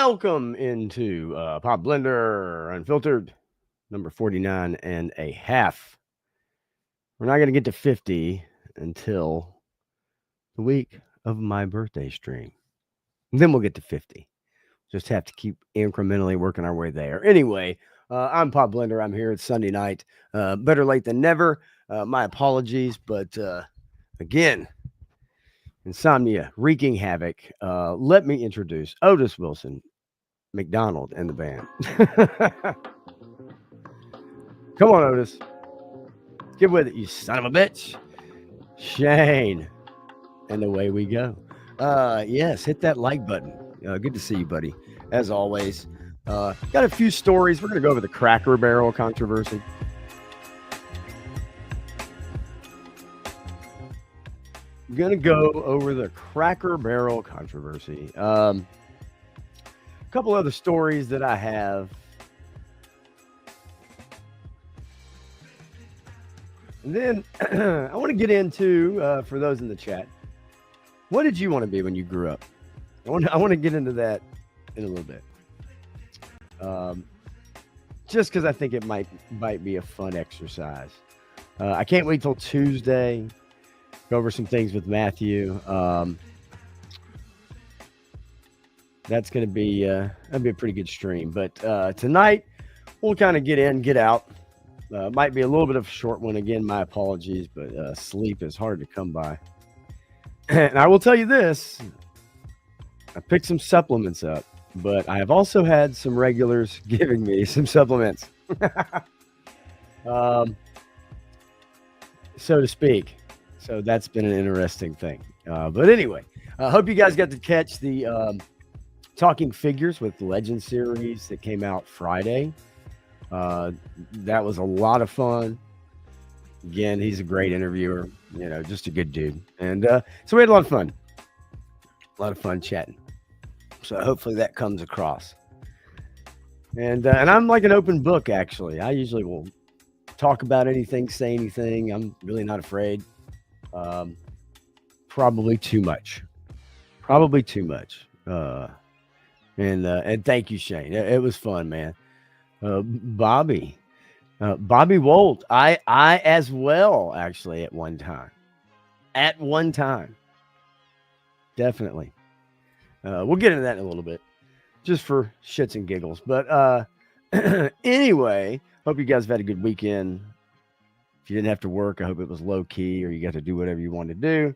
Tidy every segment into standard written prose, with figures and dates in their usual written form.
Welcome into Pop Blender Unfiltered, number 49 and a half. We're not going to get to 50 until the week of my birthday stream. And then we'll get to 50. Just have to keep incrementally working our way there. Anyway, I'm Pop Blender. I'm here. It's Sunday night. Better late than never. My apologies, but again, insomnia wreaking havoc. Let me introduce Otis Wilson McDonald and the band. Come on, Otis. Get with it, you son of a bitch. Shane. And away we go. Yes, hit that like button. Good to see you, buddy. As always. Got a few stories. We're going to go over the Cracker Barrel controversy. I'm going to go over the Cracker Barrel controversy. A couple other stories that I have. And then I want to get into, for those in the chat, what did you want to be when you grew up? I want to get into that in a little bit. Just because I think it might be a fun exercise. I can't wait till Tuesday. Go over some things with Matthew. That's going to be that'll be a pretty good stream. But tonight we'll kind of get in, get out. Might be a little bit of a short one again. My apologies, but sleep is hard to come by. And I will tell you this: I picked some supplements up, but I have also had some regulars giving me some supplements, so to speak. So that's been an interesting thing. But anyway, I hope you guys got to catch the Talking Figures with Legend series that came out Friday. That was a lot of fun. Again, he's a great interviewer, just a good dude. And so we had a lot of fun. A lot of fun chatting. So hopefully that comes across. And I'm like an open book, actually. I usually will talk about anything, say anything. I'm really not afraid. Probably too much. And thank you, Shane. It was fun, man. Bobby Wolt. I as well, actually, at one time, definitely. We'll get into that in a little bit, just for shits and giggles. But anyway, hope you guys have had a good weekend. If you didn't have to work, I hope it was low key, or you got to do whatever you want to do.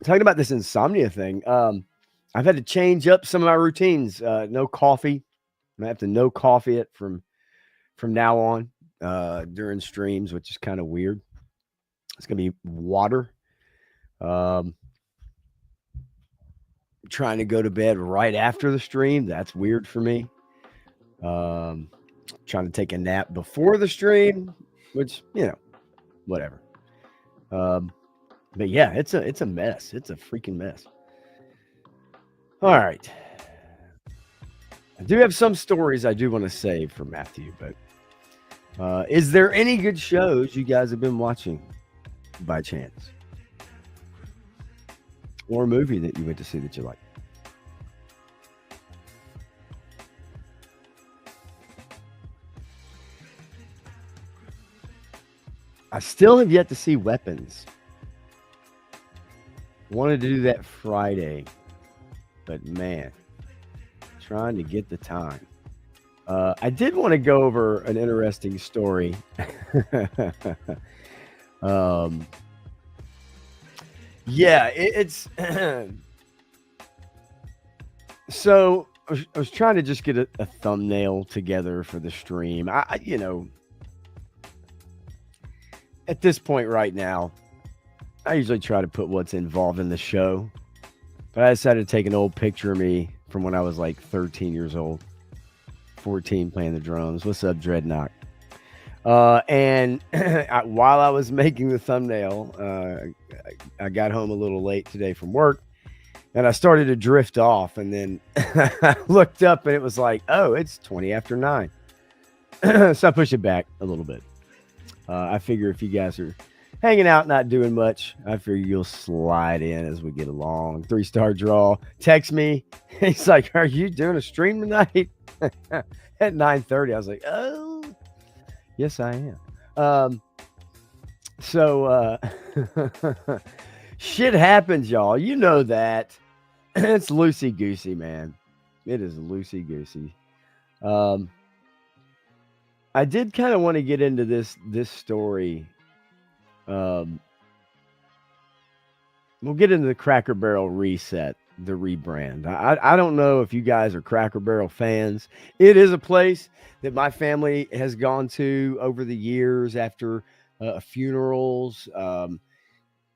Talking about this insomnia thing, I've had to change up some of my routines. No coffee. I have to no coffee it from now on during streams, which is kind of weird. It's gonna be water. Trying to go to bed right after the stream. That's weird for me. Trying to take a nap before the stream, which, whatever. But yeah, it's a mess. It's a freaking mess. All right. I do have some stories I do want to save for Matthew, but is there any good shows you guys have been watching by chance? Or a movie that you went to see that you like? I still have yet to see Weapons. Wanted to do that Friday, but man, trying to get the time. I did want to go over an interesting story. Yeah, it's so I was trying to just get a thumbnail together for the stream. I at this point right now, I usually try to put what's involved in the show, but I decided to take an old picture of me from when I was like 13 years old, 14, playing the drums. What's up, Dreadnought? And while I was making the thumbnail, I got home a little late today from work, and I started to drift off, and then I looked up and it was like, oh, it's 20 after 9. So I pushed it back a little bit. I figure if you guys are hanging out, not doing much. I figure you'll slide in as we get along. 3-star draw. Text me. He's like, "Are you doing a stream tonight?" At 9:30. I was like, "Oh, yes, I am." So shit happens, y'all. You know that. It's loosey goosey, man. It is loosey goosey. I did kind of want to get into this story. We'll get into the Cracker Barrel reset, the rebrand. I don't know if you guys are Cracker Barrel fans. It is a place that my family has gone to over the years after funerals.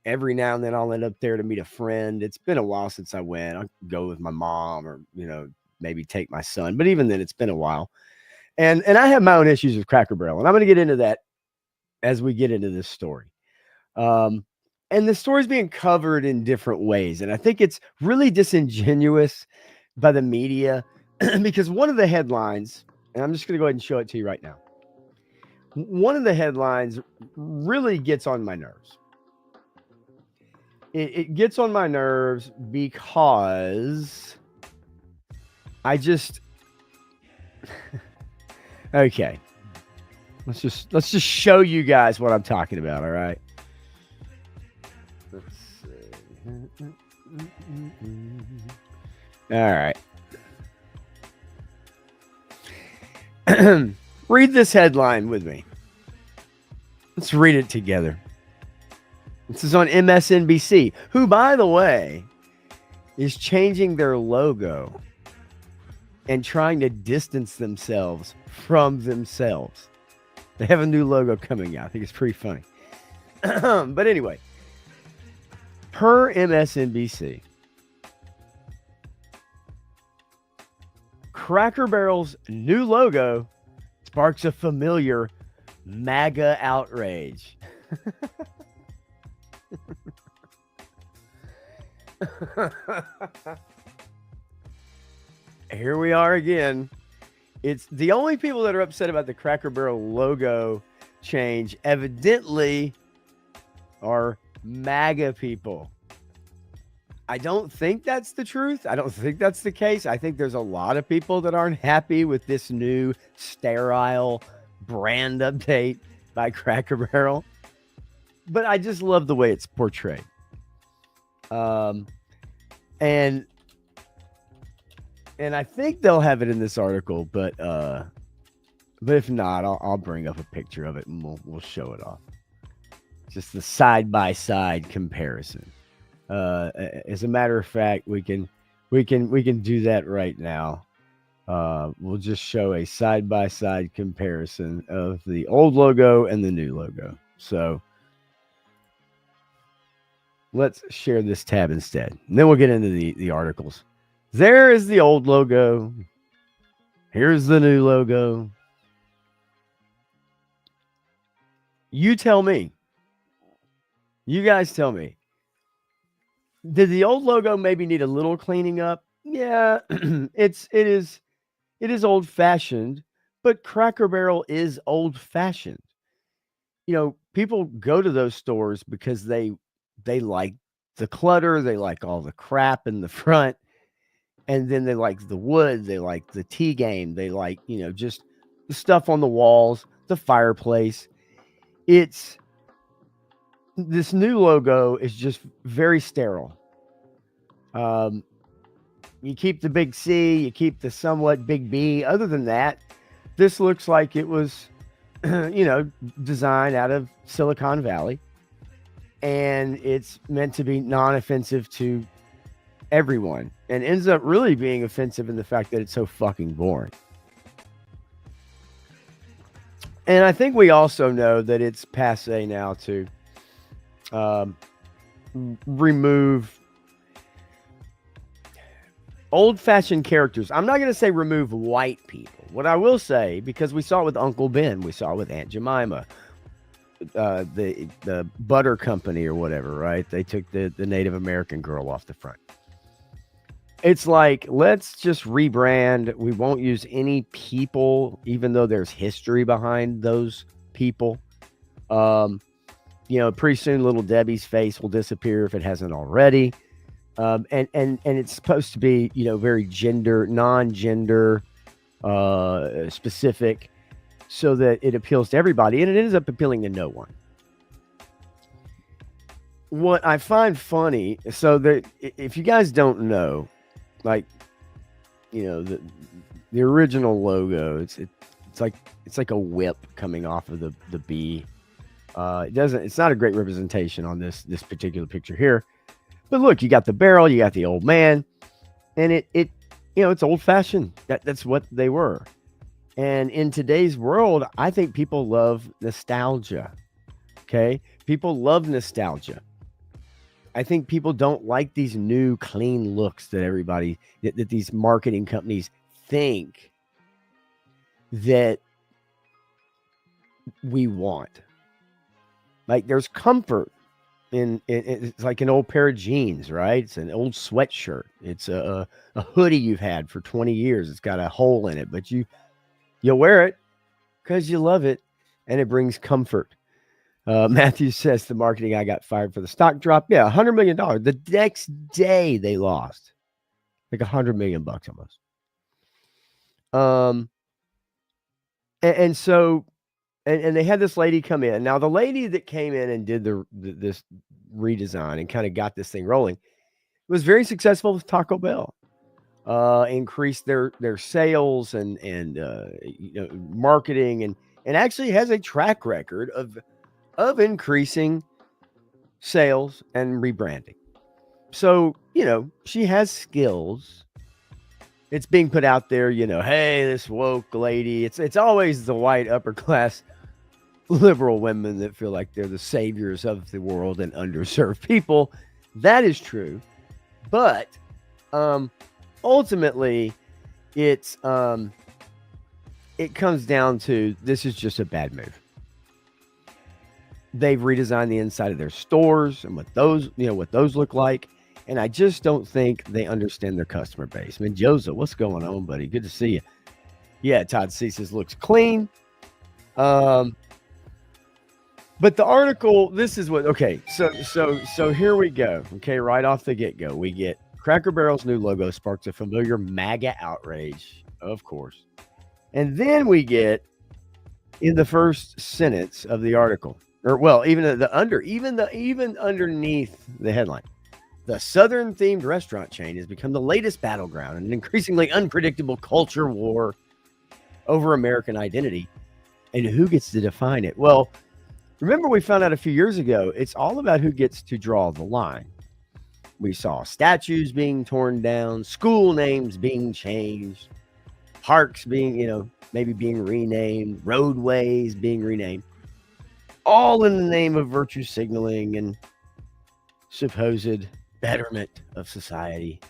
Every now and then I'll end up there to meet a friend. It's been a while since I went. I'll go with my mom or, maybe take my son. But even then, it's been a while. And I have my own issues with Cracker Barrel. And I'm going to get into that as we get into this story. And the story's being covered in different ways. And I think it's really disingenuous by the media because one of the headlines, and I'm just going to go ahead and show it to you right now. One of the headlines really gets on my nerves. It gets on my nerves because I just okay. Let's just show you guys what I'm talking about, all right? Let's see. All right. Read this headline with me. Let's read it together. This is on MSNBC, who, by the way, is changing their logo and trying to distance themselves from themselves. They have a new logo coming out. I think it's pretty funny. But anyway, per MSNBC, Cracker Barrel's new logo sparks a familiar MAGA outrage. Here we are again. It's the only people that are upset about the Cracker Barrel logo change evidently are MAGA people. I don't think that's the truth. I don't think that's the case. I think there's a lot of people that aren't happy with this new sterile brand update by Cracker Barrel. But I just love the way it's portrayed. And I think they'll have it in this article, but if not, I'll bring up a picture of it and we'll show it off. Just the side-by-side comparison. As a matter of fact, we can do that right now. We'll just show a side-by-side comparison of the old logo and the new logo. So let's share this tab instead. And then we'll get into the articles. There is the old logo. Here's the new logo. You tell me. You guys tell me. Did the old logo maybe need a little cleaning up? Yeah, it is old-fashioned, but Cracker Barrel is old-fashioned. People go to those stores because they like the clutter, they like all the crap in the front, and then they like the wood, they like the tea game, they like, just the stuff on the walls, the fireplace. This new logo is just very sterile. You keep the big C, you keep the somewhat big B. Other than that, this looks like it was, designed out of Silicon Valley. And it's meant to be non-offensive to everyone. And ends up really being offensive in the fact that it's so fucking boring. And I think we also know that it's passé now to remove old-fashioned characters. I'm not going to say remove white people. What I will say, because we saw it with Uncle Ben, we saw it with Aunt Jemima, the butter company or whatever, right? They took the Native American girl off the front. It's like, let's just rebrand. We won't use any people, even though there's history behind those people. Pretty soon little Debbie's face will disappear if it hasn't already. And it's supposed to be, very non-gender specific, so that it appeals to everybody, and it ends up appealing to no one. What I find funny, so that if you guys don't know, like, the original logo, it's like a whip coming off of the bee. It's not a great representation on this particular picture here. But look, you got the barrel, you got the old man, and it's old fashioned. That's what they were. And in today's world, I think people love nostalgia. Okay? People love nostalgia. I think people don't like these new clean looks that these marketing companies think that we want. Like, there's comfort in it's like an old pair of jeans, right? It's an old sweatshirt. It's a hoodie you've had for 20 years. It's got a hole in it, but you'll wear it because you love it, and it brings comfort. Matthew says the marketing guy got fired for the stock drop. Yeah, $100 million. The next day they lost like $100 million almost. And so they had this lady come in. Now, the lady that came in and did this redesign and kind of got this thing rolling was very successful with Taco Bell. Increased their sales and marketing, and actually has a track record of increasing sales and rebranding. So, she has skills. It's being put out there, hey, this woke lady. It's always the white upper class liberal women that feel like they're the saviors of the world and underserved people. That is true. But ultimately, it comes down to, this is just a bad move. They've redesigned the inside of their stores and what those look like. And I just don't think they understand their customer base. Menjoza, what's going on, buddy? Good to see you. Yeah, Todd C says looks clean. But the article, this is what, okay, so here we go. Okay, right off the get-go, we get Cracker Barrel's new logo sparks a familiar MAGA outrage, of course. And then we get, in the first sentence of the article, or well, even underneath the headline, the Southern-themed restaurant chain has become the latest battleground in an increasingly unpredictable culture war over American identity. And who gets to define it? Well, remember we found out a few years ago, it's all about who gets to draw the line. We saw statues being torn down, school names being changed, parks being, maybe being renamed, roadways being renamed, all in the name of virtue signaling and supposed betterment of society.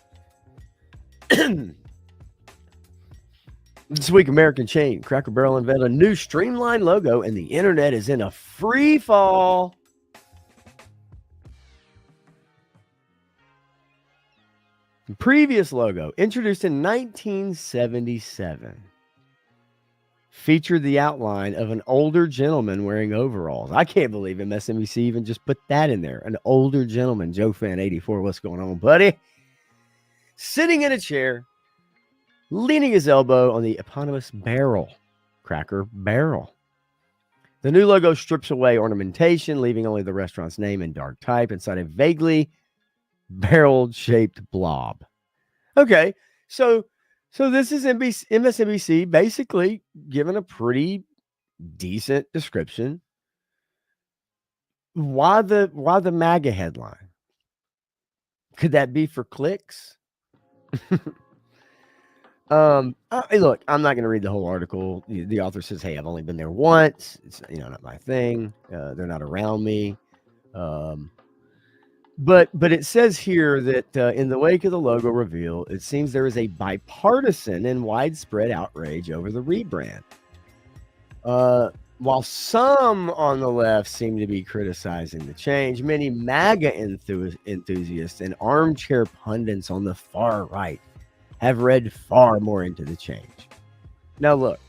This week, American chain Cracker Barrel unveiled a new streamlined logo, and the internet is in a free fall. The previous logo, introduced in 1977, featured the outline of an older gentleman wearing overalls. I can't believe MSNBC even just put that in there. An older gentleman. Joe Fan 84, what's going on, buddy? Sitting in a chair, leaning his elbow on the eponymous barrel, Cracker Barrel. The new logo strips away ornamentation, leaving only the restaurant's name in dark type inside a vaguely barrel-shaped blob. Okay, so this is MSNBC basically giving a pretty decent description. Why the MAGA headline? Could that be for clicks? Look, I'm not going to read the whole article. The author says, "Hey, I've only been there once. It's not my thing. They're not around me." But it says here that in the wake of the logo reveal, it seems there is a bipartisan and widespread outrage over the rebrand. While some on the left seem to be criticizing the change, many MAGA enthusiasts and armchair pundits on the far right have read far more into the change. Now, look,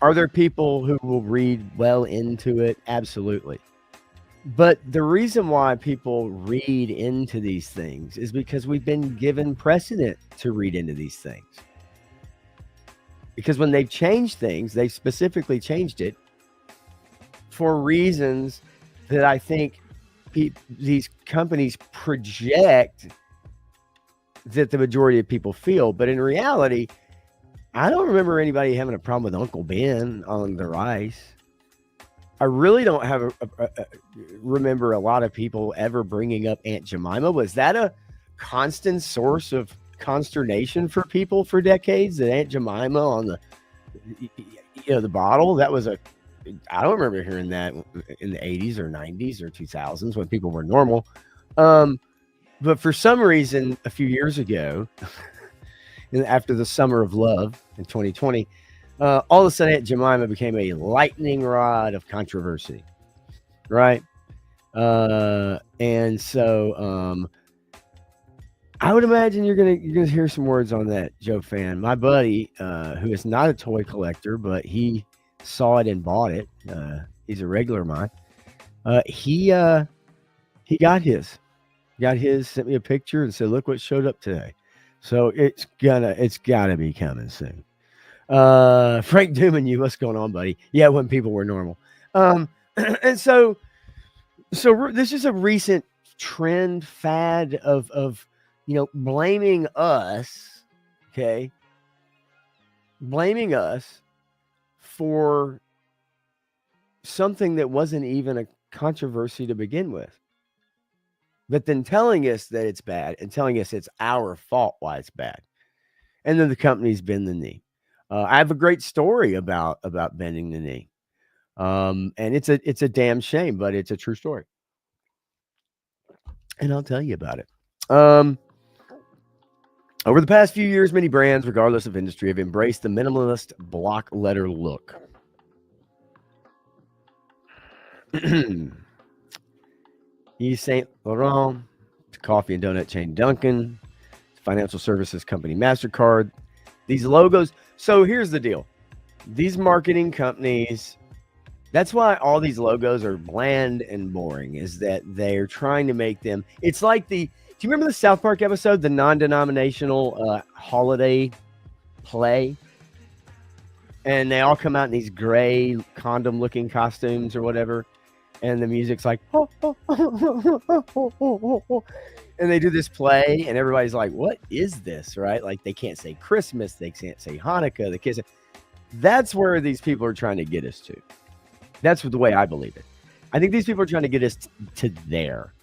Are there people who will read well into it? Absolutely. But the reason why people read into these things is because we've been given precedent to read into these things. Because when they've changed things, they specifically changed it for reasons that I think these companies project that the majority of people feel. But in reality, I don't remember anybody having a problem with Uncle Ben on the rice. I really don't remember a lot of people ever bringing up Aunt Jemima. Was that a constant source of consternation for people for decades? That Aunt Jemima on the bottle? That was I don't remember hearing that in the 80s or 90s or 2000s when people were normal. But for some reason, a few years ago, after the summer of love in 2020, all of a sudden Aunt Jemima became a lightning rod of controversy, right? And so I would imagine you're gonna hear some words on that, Joe Fan. My buddy, who is not a toy collector, but he saw it and bought it. He's a regular of mine. He got his, sent me a picture and said, "Look what showed up today." So it's gotta be coming soon. Frank Dooman, what's going on, buddy? Yeah, when people were normal. And so this is a recent trend fad of blaming us, okay? Blaming us for something that wasn't even a controversy to begin with. But then telling us that it's bad and telling us it's our fault why it's bad. And then the company's bend the knee. I have a great story about bending the knee. And it's a damn shame, but it's a true story. And I'll tell you about it. Over the past few years, many brands, regardless of industry, have embraced the minimalist block letter look. Yves Saint Laurent, to coffee and donut chain Dunkin', financial services company MasterCard. These logos. So here's the deal. These marketing companies, that's why all these logos are bland and boring, is that they're trying to make them. It's like do you remember the South Park episode, the non-denominational holiday play? And they all come out in these gray condom-looking costumes or whatever. And the music's like, oh, oh, oh, oh, oh, oh. And they do this play, and everybody's like, what is this, right? Like, they can't say Christmas. They can't say Hanukkah. They can't say. That's where these people are trying to get us to. That's the way I believe it. I think these people are trying to get us to there,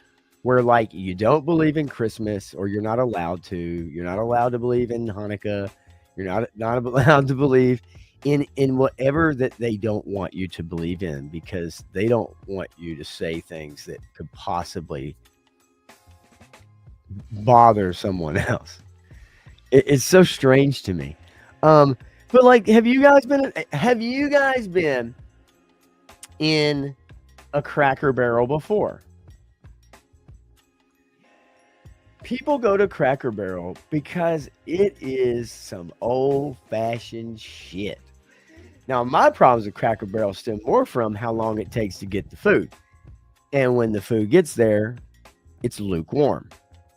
where, like, you don't believe in Christmas, or you're not allowed to. You're not allowed to believe in Hanukkah. You're not allowed to believe in whatever that they don't want you to believe in, because they don't want you to say things that could possibly bother someone else. It's so strange to me. But like, have you guys been in a Cracker Barrel before? People go to Cracker Barrel because it is some old-fashioned shit. Now, my problems with Cracker Barrel stem more from how long it takes to get the food. And when the food gets there, it's lukewarm.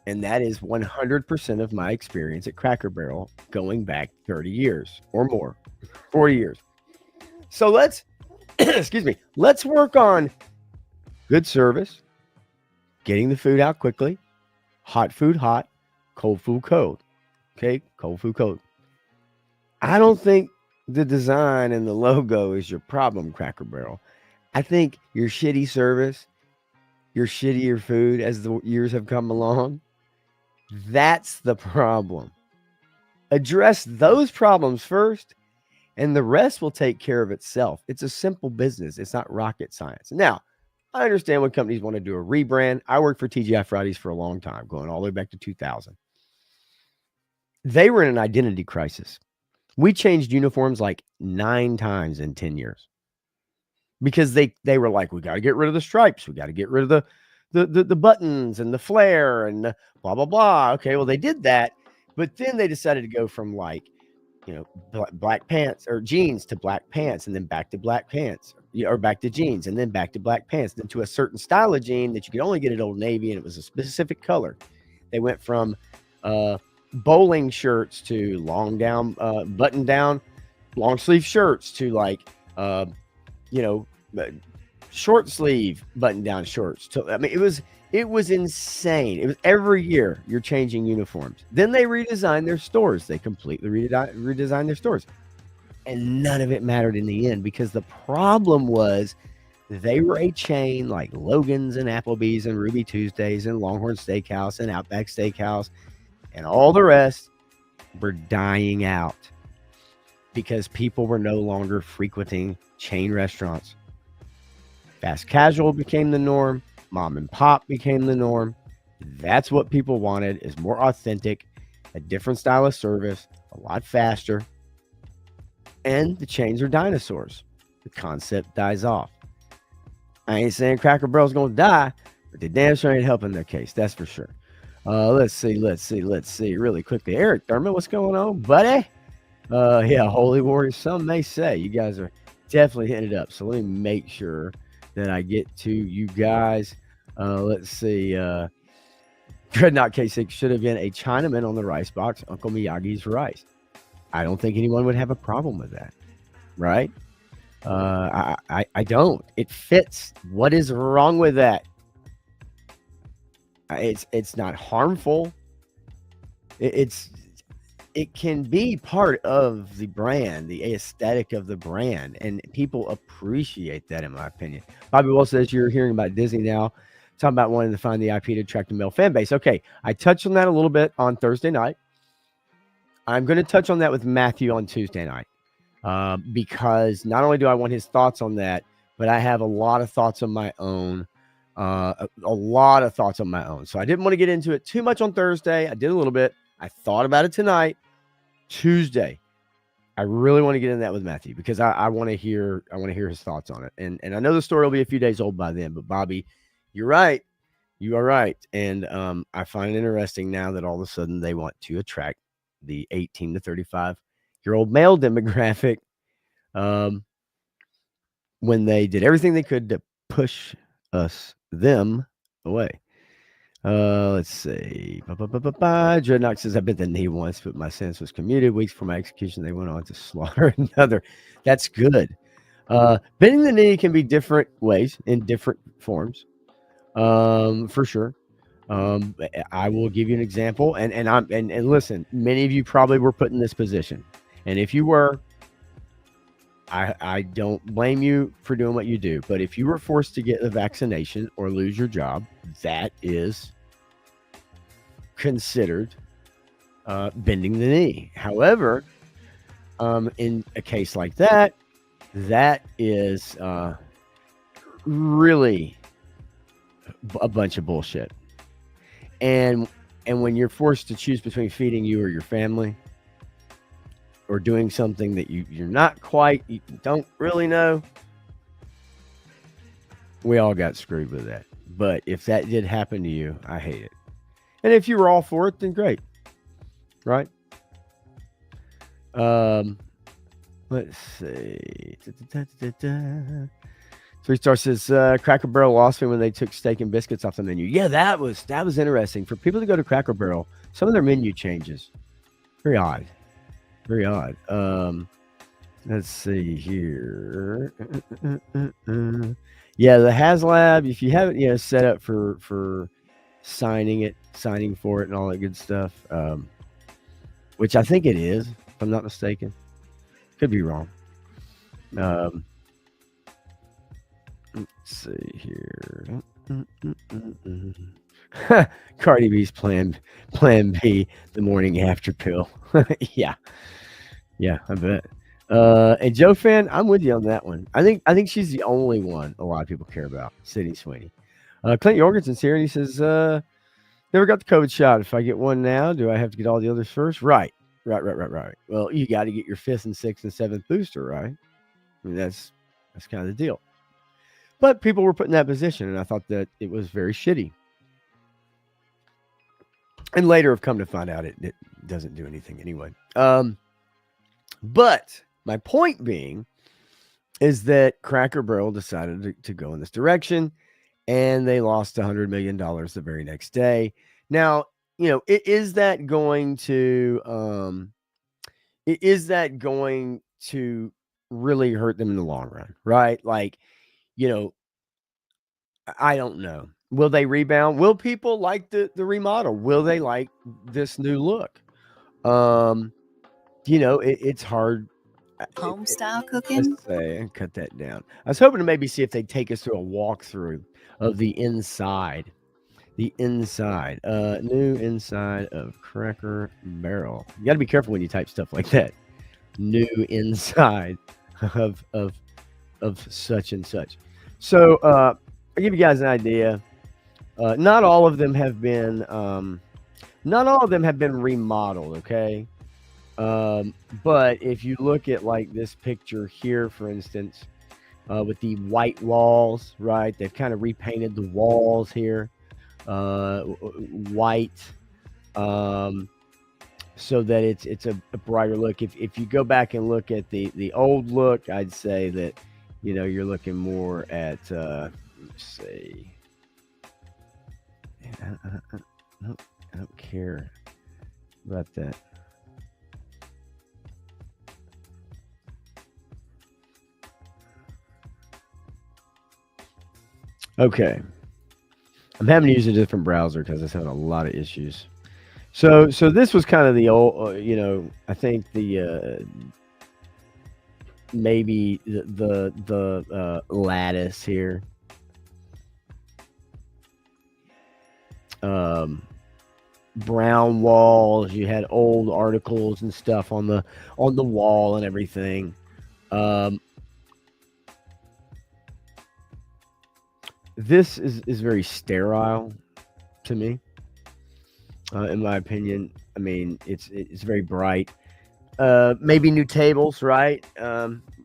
And that is 100% of my experience at Cracker Barrel going back 30 years or more, 40 years. So let's work on good service, getting the food out quickly, hot food hot, cold food cold. Okay, cold food cold. I don't think the design and the logo is your problem, Cracker Barrel. I think your shitty service, your shittier food as the years have come along, that's the problem. Address those problems first, and the rest will take care of itself. It's a simple business. It's not rocket science. Now, I understand when companies want to do a rebrand. I worked for TGI Fridays for a long time, going all the way back to 2000. They were in an identity crisis. We changed uniforms like 9 times in 10 years because they were like, we got to get rid of the stripes. We got to get rid of the buttons and the flare and blah, blah, blah. Okay, well, they did that. But then they decided to go from like black pants or jeans to black pants, and then back to black pants, or back to jeans, and then back to black pants, then to a certain style of jean that you could only get at Old Navy, and it was a specific color. They went from uh, bowling shirts to long down, button down, long sleeve shirts to like, uh, you know, short sleeve button down shorts. I mean, it was insane. It was every year you're changing uniforms. Then they redesigned their stores. They completely redesigned their stores, and none of it mattered in the end because the problem was they were a chain like Logan's and Applebee's and Ruby Tuesdays and Longhorn Steakhouse and Outback Steakhouse and all the rest were dying out because people were no longer frequenting chain restaurants. Fast casual became the norm. Mom and pop became the norm. That's what people wanted, is more authentic, a different style of service, a lot faster. And the chains are dinosaurs. The concept dies off. I ain't saying Cracker Barrel's going to die, but they damn sure ain't helping their case. That's for sure. Let's see. Really quickly. Eric Thurman, what's going on, buddy? Yeah, Holy Warriors, some may say. You guys are definitely hitting it up. So let me make sure that I get to you guys. Let's see. Dreadnought K6 should have been a Chinaman on the rice box. Uncle Miyagi's rice. I don't think anyone would have a problem with that, right? I don't. It fits. What is wrong with that? It's not harmful. It can be part of the brand, the aesthetic of the brand, and people appreciate that, in my opinion. Bobby Will says you're hearing about Disney now, talking about wanting to find the IP to attract a male fan base. Okay, I touched on that a little bit on Thursday night. I'm going to touch on that with Matthew on Tuesday night, because not only do I want his thoughts on that, but I have a lot of thoughts on my own. A lot of thoughts on my own. So I didn't want to get into it too much on Thursday. I did a little bit. I thought about it tonight. Tuesday, I really want to get in that with Matthew because I want to hear his thoughts on it. And I know the story will be a few days old by then, but Bobby, you're right. You are right. And I find it interesting now that all of a sudden they want to attract the 18 to 35-year-old male demographic, when they did everything they could to push them away. Let's see. Dreadnought says, I bit the knee once, but my sentence was commuted. Weeks before my execution, they went on to slaughter another. That's good. Bending the knee can be different ways in different forms, for sure. I will give you an example, and listen, many of you probably were put in this position, and if you were, I don't blame you for doing what you do. But if you were forced to get a vaccination or lose your job, that is considered bending the knee. However, in a case like that, that is really a bunch of bullshit. And when you're forced to choose between feeding you or your family, or doing something that you don't really know, we all got screwed with that. But if that did happen to you, I hate it. And if you were all for it, then great. Right? Let's see. 3-star says, Cracker Barrel lost me when they took steak and biscuits off the menu. Yeah, that was interesting. For people to go to Cracker Barrel, some of their menu changes. Very odd. Very odd. Let's see here. Yeah, the HasLab, if you haven't, set up for signing for it and all that good stuff, which I think it is, if I'm not mistaken. Could be wrong. Let's see here. Cardi B's plan B, the morning after pill. Yeah, I bet. And Joe Fan, I'm with you on that one. I think she's the only one a lot of people care about. Sydney Sweeney. Clint Jorgensen's here, and he says, never got the COVID shot. If I get one now, do I have to get all the others first? Right. Well, you got to get your 5th and 6th and 7th booster, right? I mean, that's kind of the deal. But people were put in that position, and I thought that it was very shitty. And later have come to find out it doesn't do anything anyway. But my point being is that Cracker Barrel decided to go in this direction, and they lost $100 million the very next day. Now, is that going to really hurt them in the long run, right? Like, you know, I don't know. Will they rebound? Will people like the remodel? Will they like this new look? It's hard. Home style Let's cooking? say, and cut that down. I was hoping to maybe see if they'd take us through a walkthrough of the inside. The inside, new inside of Cracker Barrel. You got to be careful when you type stuff like that. New inside of such and such. So I'll give you guys an idea. Not all of them have been remodeled. Okay, but if you look at like this picture here, for instance, with the white walls, right? They've kind of repainted the walls here, white, so that it's a brighter look. If you go back and look at the old look, I'd say that you're looking more at let's see. I don't care about that. Okay. I'm having to use a different browser because it's having a lot of issues. So this was kind of the old, I think the maybe the lattice here. Brown walls. You had old articles and stuff on the wall and everything. This is very sterile to me, in my opinion. I mean, it's very bright. Maybe new tables, right?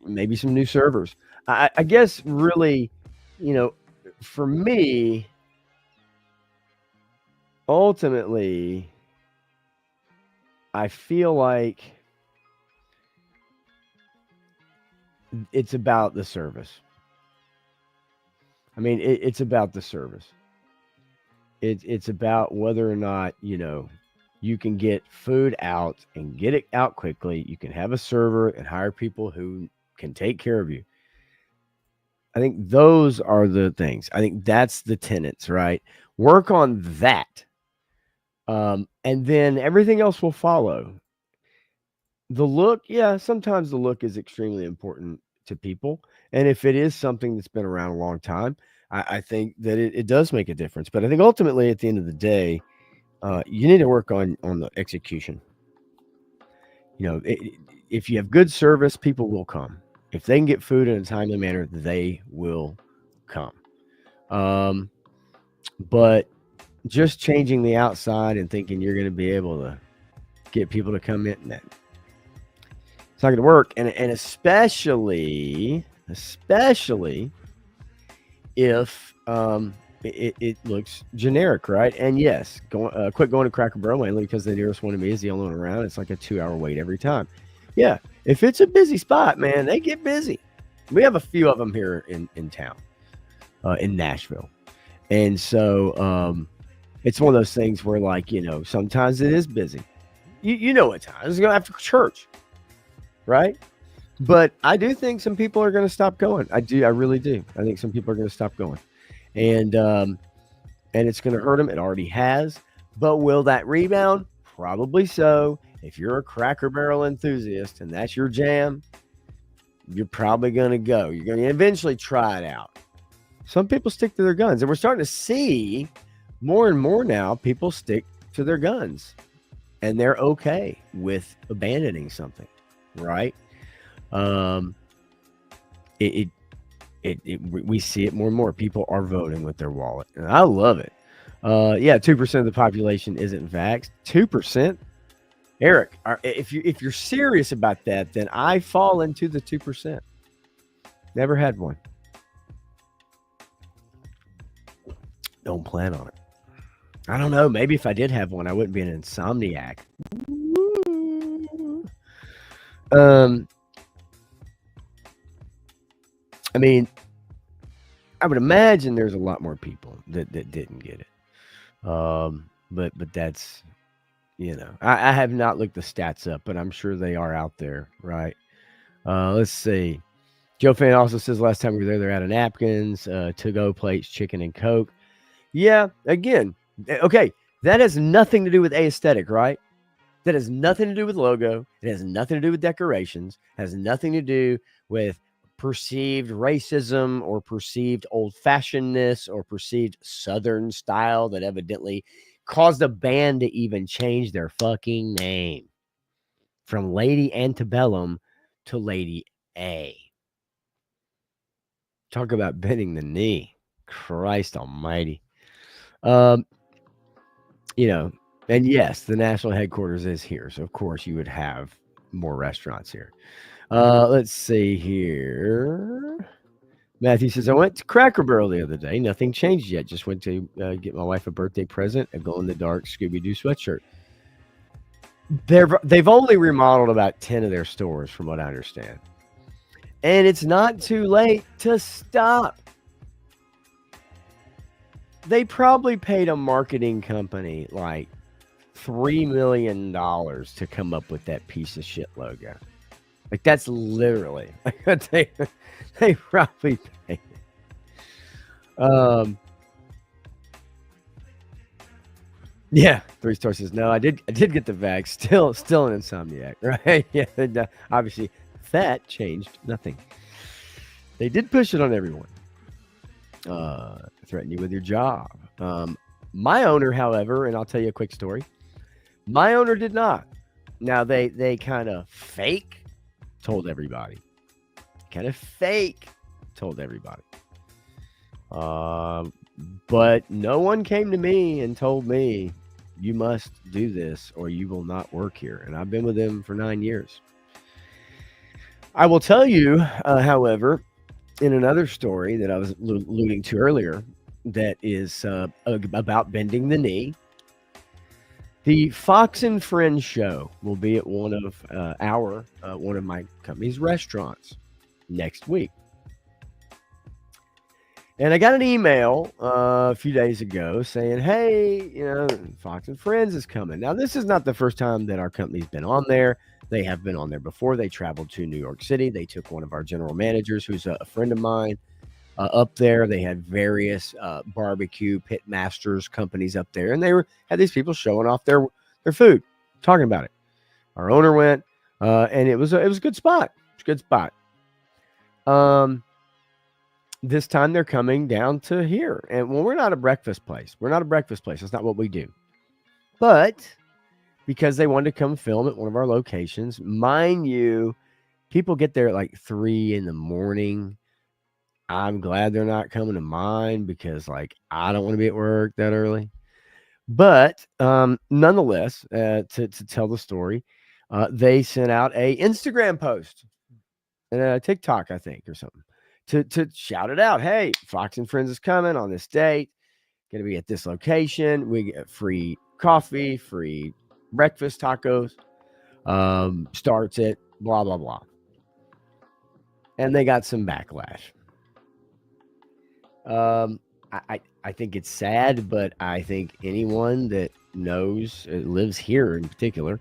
Maybe some new servers. I guess really, for me, ultimately, I feel like it's about the service. I mean, it's about the service. It's about whether or not you can get food out and get it out quickly. You can have a server and hire people who can take care of you. I think those are the things. I think that's the tenets, right? Work on that, and then everything else will follow. The look, yeah, sometimes the look is extremely important to people, and if it is something that's been around a long time, I think that it does make a difference. But I think ultimately, at the end of the day, you need to work on the execution. If you have good service, people will come. If they can get food in a timely manner, they will come. Um, but just changing the outside and thinking you're going to be able to get people to come in, that it's not going to work. And especially if it looks generic, right? And yes, quit going to Cracker Barrel mainly because the nearest one to me is the only one around. It's like a 2-hour wait every time. Yeah, if it's a busy spot, man, they get busy. We have a few of them here in town, in Nashville, and so it's one of those things where, like, sometimes it is busy. You know what time it's going after church, right? But I do think some people are going to stop going. I really do. I think some people are going to stop going, and it's going to hurt them. It already has. But will that rebound? Probably so. If you're a Cracker Barrel enthusiast and that's your jam, you're probably going to go. You're going to eventually try it out. Some people stick to their guns, and we're starting to see more and more now people stick to their guns, and they're okay with abandoning something, right? We see it more and more. People are voting with their wallet, and I love it. Yeah, 2% of the population isn't vaxxed. 2%. Eric, if you're serious about that, then I fall into the 2%. Never had one. Don't plan on it. I don't know. Maybe if I did have one, I wouldn't be an insomniac. I mean, I would imagine there's a lot more people that didn't get it. But that's, I have not looked the stats up, but I'm sure they are out there, right? Let's see. Joe Fan also says last time we were there, they're out of napkins, to-go plates, chicken and Coke. Yeah, again, okay, that has nothing to do with aesthetic, right? That has nothing to do with logo. It has nothing to do with decorations. It has nothing to do with perceived racism or perceived old-fashionedness or perceived Southern style that evidently caused a band to even change their fucking name from Lady Antebellum to Lady A. Talk about bending the knee. Christ almighty. And yes, the national headquarters is here. So, of course, you would have more restaurants here. Let's see here. Matthew says, I went to Cracker Barrel the other day. Nothing changed yet. Just went to get my wife a birthday present, a glow-in-the-dark Scooby-Doo sweatshirt. They've only remodeled about 10 of their stores, from what I understand. And it's not too late to stop. They probably paid a marketing company like $3 million to come up with that piece of shit logo. Like, that's literally, they probably paid it. Yeah, 3 Star says, no, I did get the vax. Still an insomniac, right? Yeah, obviously that changed nothing. They did push it on everyone. Threaten you with your job. My owner, however, and I'll tell you a quick story. My owner did not. Now they kind of fake told everybody. But no one came to me and told me you must do this or you will not work here. And I've been with them for 9 years. I will tell you, however, in another story that I was alluding to earlier, that is about bending the knee. The Fox and Friends show will be at one of my company's restaurants next week. And I got an email a few days ago saying, hey, Fox and Friends is coming. Now, this is not the first time that our company's been on there. They have been on there before. They traveled to New York City. They took one of our general managers, who's a friend of mine, up there. They had various barbecue pit masters companies up there, and had these people showing off their food, talking about it. Our owner went, and it was a good spot. It's a good spot. This time they're coming down to here, and we're not a breakfast place. That's not what we do. But because they wanted to come film at one of our locations, mind you, people get there at like 3 a.m. I'm glad they're not coming to mine because, like, I don't want to be at work that early. But nonetheless, to tell the story, they sent out a Instagram post and a TikTok, I think, or something, to shout it out. Hey, Fox and Friends is coming on this date. Going to be at this location. We get free coffee, free breakfast tacos. Starts at blah, blah, blah. And they got some backlash. I think it's sad, but I think anyone that knows, lives here in particular,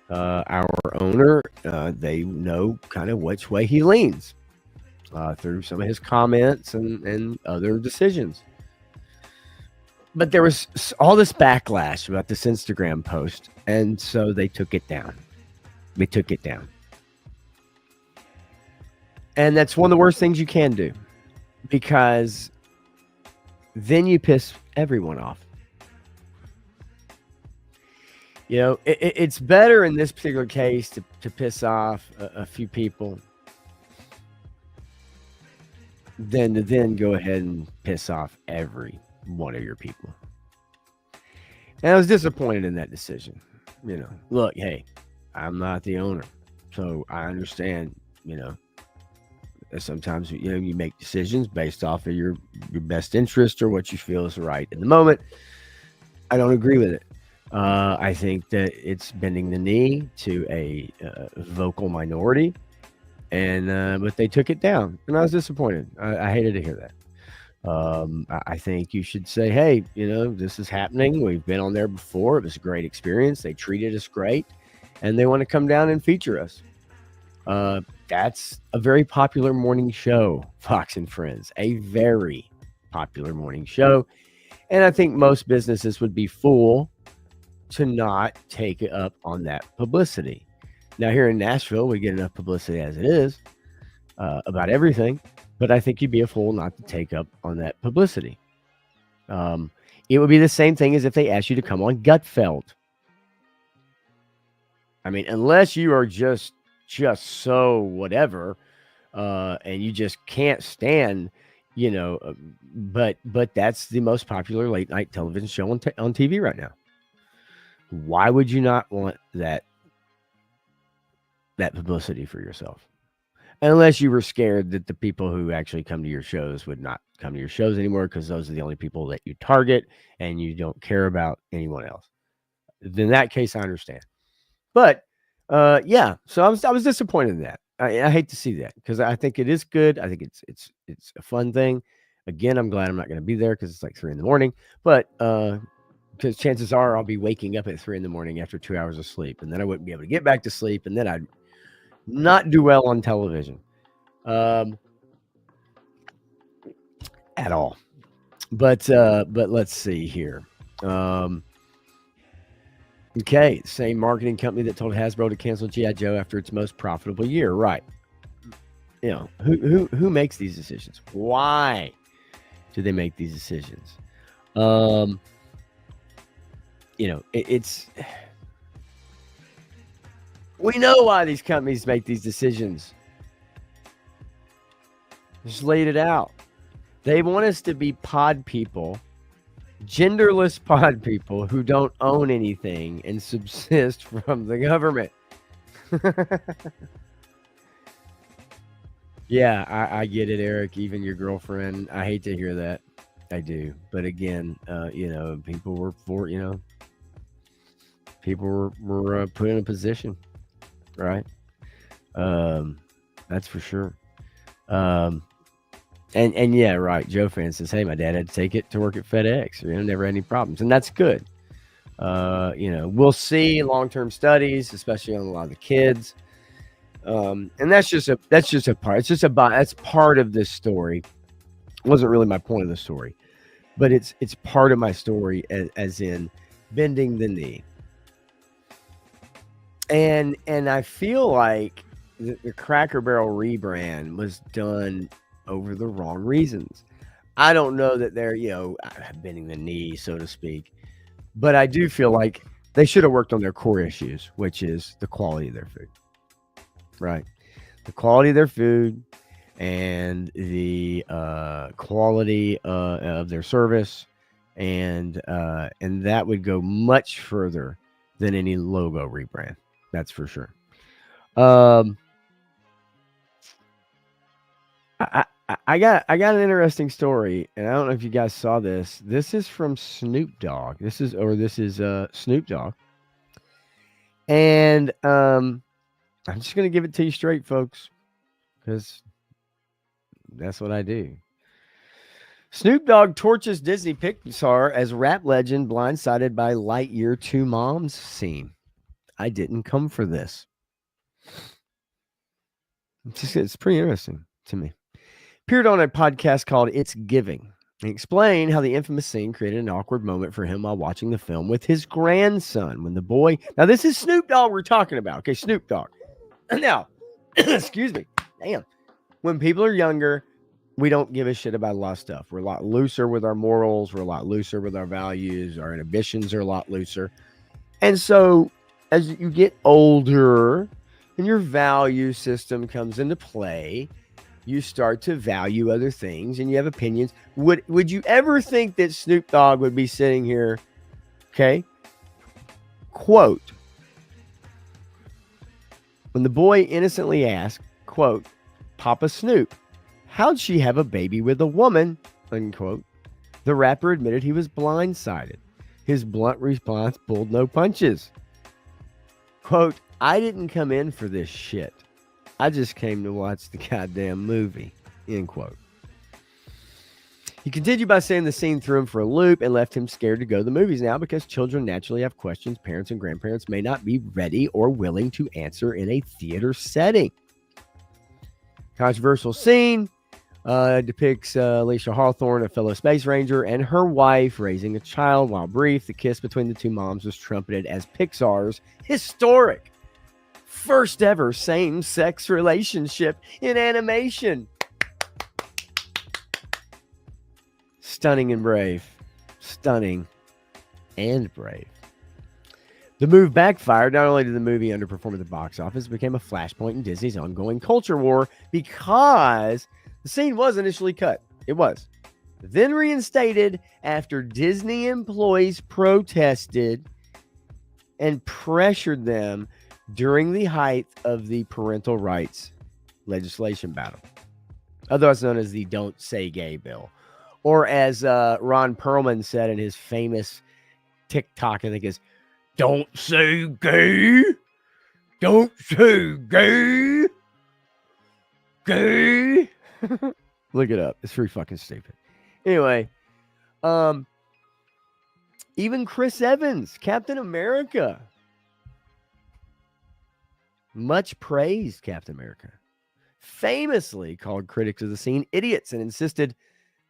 our owner, they know kind of which way he leans through some of his comments and other decisions. But there was all this backlash about this Instagram post, and so they took it down. And that's one of the worst things you can do, because then you piss everyone off. It's better in this particular case to piss off a few people than to then go ahead and piss off every one of your people. And I was disappointed in that decision. Look, hey, I'm not the owner, so I understand, sometimes you make decisions based off of your best interest or what you feel is right in the moment. I don't agree with it, I think that it's bending the knee to a vocal minority, and but they took it down, and I was disappointed. I hated to hear that. I think you should say, hey, this is happening. We've been on there before. It was a great experience. They treated us great, and they want to come down and feature us. That's a very popular morning show, Fox and Friends, a very popular morning show. And I think most businesses would be fool to not take up on that publicity. Now, here in Nashville, we get enough publicity as it is about everything, but I think you'd be a fool not to take up on that publicity. It would be the same thing as if they asked you to come on Gutfeld. I mean, unless you are just so whatever, and you just can't stand, but that's the most popular late night television show on TV right now. Why would you not want that publicity for yourself? Unless you were scared that the people who actually come to your shows would not come to your shows anymore because those are the only people that you target and you don't care about anyone else. In that case, I understand. But yeah, so I was disappointed in that. I hate to see that because I think it is good. I think it's a fun thing. Again, I'm glad I'm not going to be there because it's like 3 a.m. But because chances are I'll be waking up at 3 a.m. after 2 hours of sleep, and then I wouldn't be able to get back to sleep, and then I'd not do well on television at all. But let's see here. Okay, same marketing company that told Hasbro to cancel G.I. Joe after its most profitable year, right? Who makes these decisions? Why do they make these decisions? It's we know why these companies make these decisions. Just laid it out. They want us to be pod people, genderless pod people who don't own anything and subsist from the government. Yeah, I get it, Eric. Even your girlfriend. I hate to hear that. I do. But again, people were people were put in a position, right? That's for sure. And yeah, right. Joe fan says, hey, my dad had to take it to work at FedEx. Never had any problems. And that's good. We'll see long-term studies, especially on a lot of the kids. And that's just a part. That's part of this story. It wasn't really my point of the story, but it's part of my story as in bending the knee. And I feel like the Cracker Barrel rebrand was done over the wrong reasons. I don't know that they're, bending the knee, so to speak, but I do feel like they should have worked on their core issues, which is the quality of their food, right? The quality of their food and the quality of their service, and that would go much further than any logo rebrand. That's for sure. I got an interesting story, and I don't know if you guys saw this. This is from Snoop Dogg. This is Snoop Dogg, and I'm just gonna give it to you straight, folks, because that's what I do. Snoop Dogg torches Disney Pixar as rap legend blindsided by Lightyear 2 moms scene. I didn't come for this. It's pretty interesting to me. Appeared on a podcast called It's Giving. He explained how the infamous scene created an awkward moment for him while watching the film with his grandson. When the boy... Now, this is Snoop Dogg we're talking about. Okay, Snoop Dogg. Now, excuse me. Damn. When people are younger, we don't give a shit about a lot of stuff. We're a lot looser with our morals. We're a lot looser with our values. Our inhibitions are a lot looser. And so, as you get older and your value system comes into play, you start to value other things and you have opinions. Would you ever think that Snoop Dogg would be sitting here, okay? Quote, when the boy innocently asked, quote, Papa Snoop, how'd she have a baby with a woman, unquote, the rapper admitted he was blindsided. His blunt response pulled no punches. Quote, I didn't come in for this shit. I just came to watch the goddamn movie. End quote. He continued by saying the scene threw him for a loop and left him scared to go to the movies now because children naturally have questions parents and grandparents may not be ready or willing to answer in a theater setting. Controversial scene depicts Alicia Hawthorne, a fellow space ranger, and her wife raising a child. While brief, the kiss between the two moms was trumpeted as Pixar's historic first ever same-sex relationship in animation. Stunning and brave. Stunning and brave. The move backfired. Not only did the movie underperform at the box office, it became a flashpoint in Disney's ongoing culture war because the scene was initially cut. It was. Then reinstated after Disney employees protested and pressured them during the height of the parental rights legislation battle, otherwise known as the Don't Say Gay bill. Or as Ron Perlman said in his famous TikTok, I think is, don't say gay. Don't say gay. Gay. Look it up. It's pretty fucking stupid. Anyway, even Chris Evans, Captain America, much praised Captain America, famously called critics of the scene idiots and insisted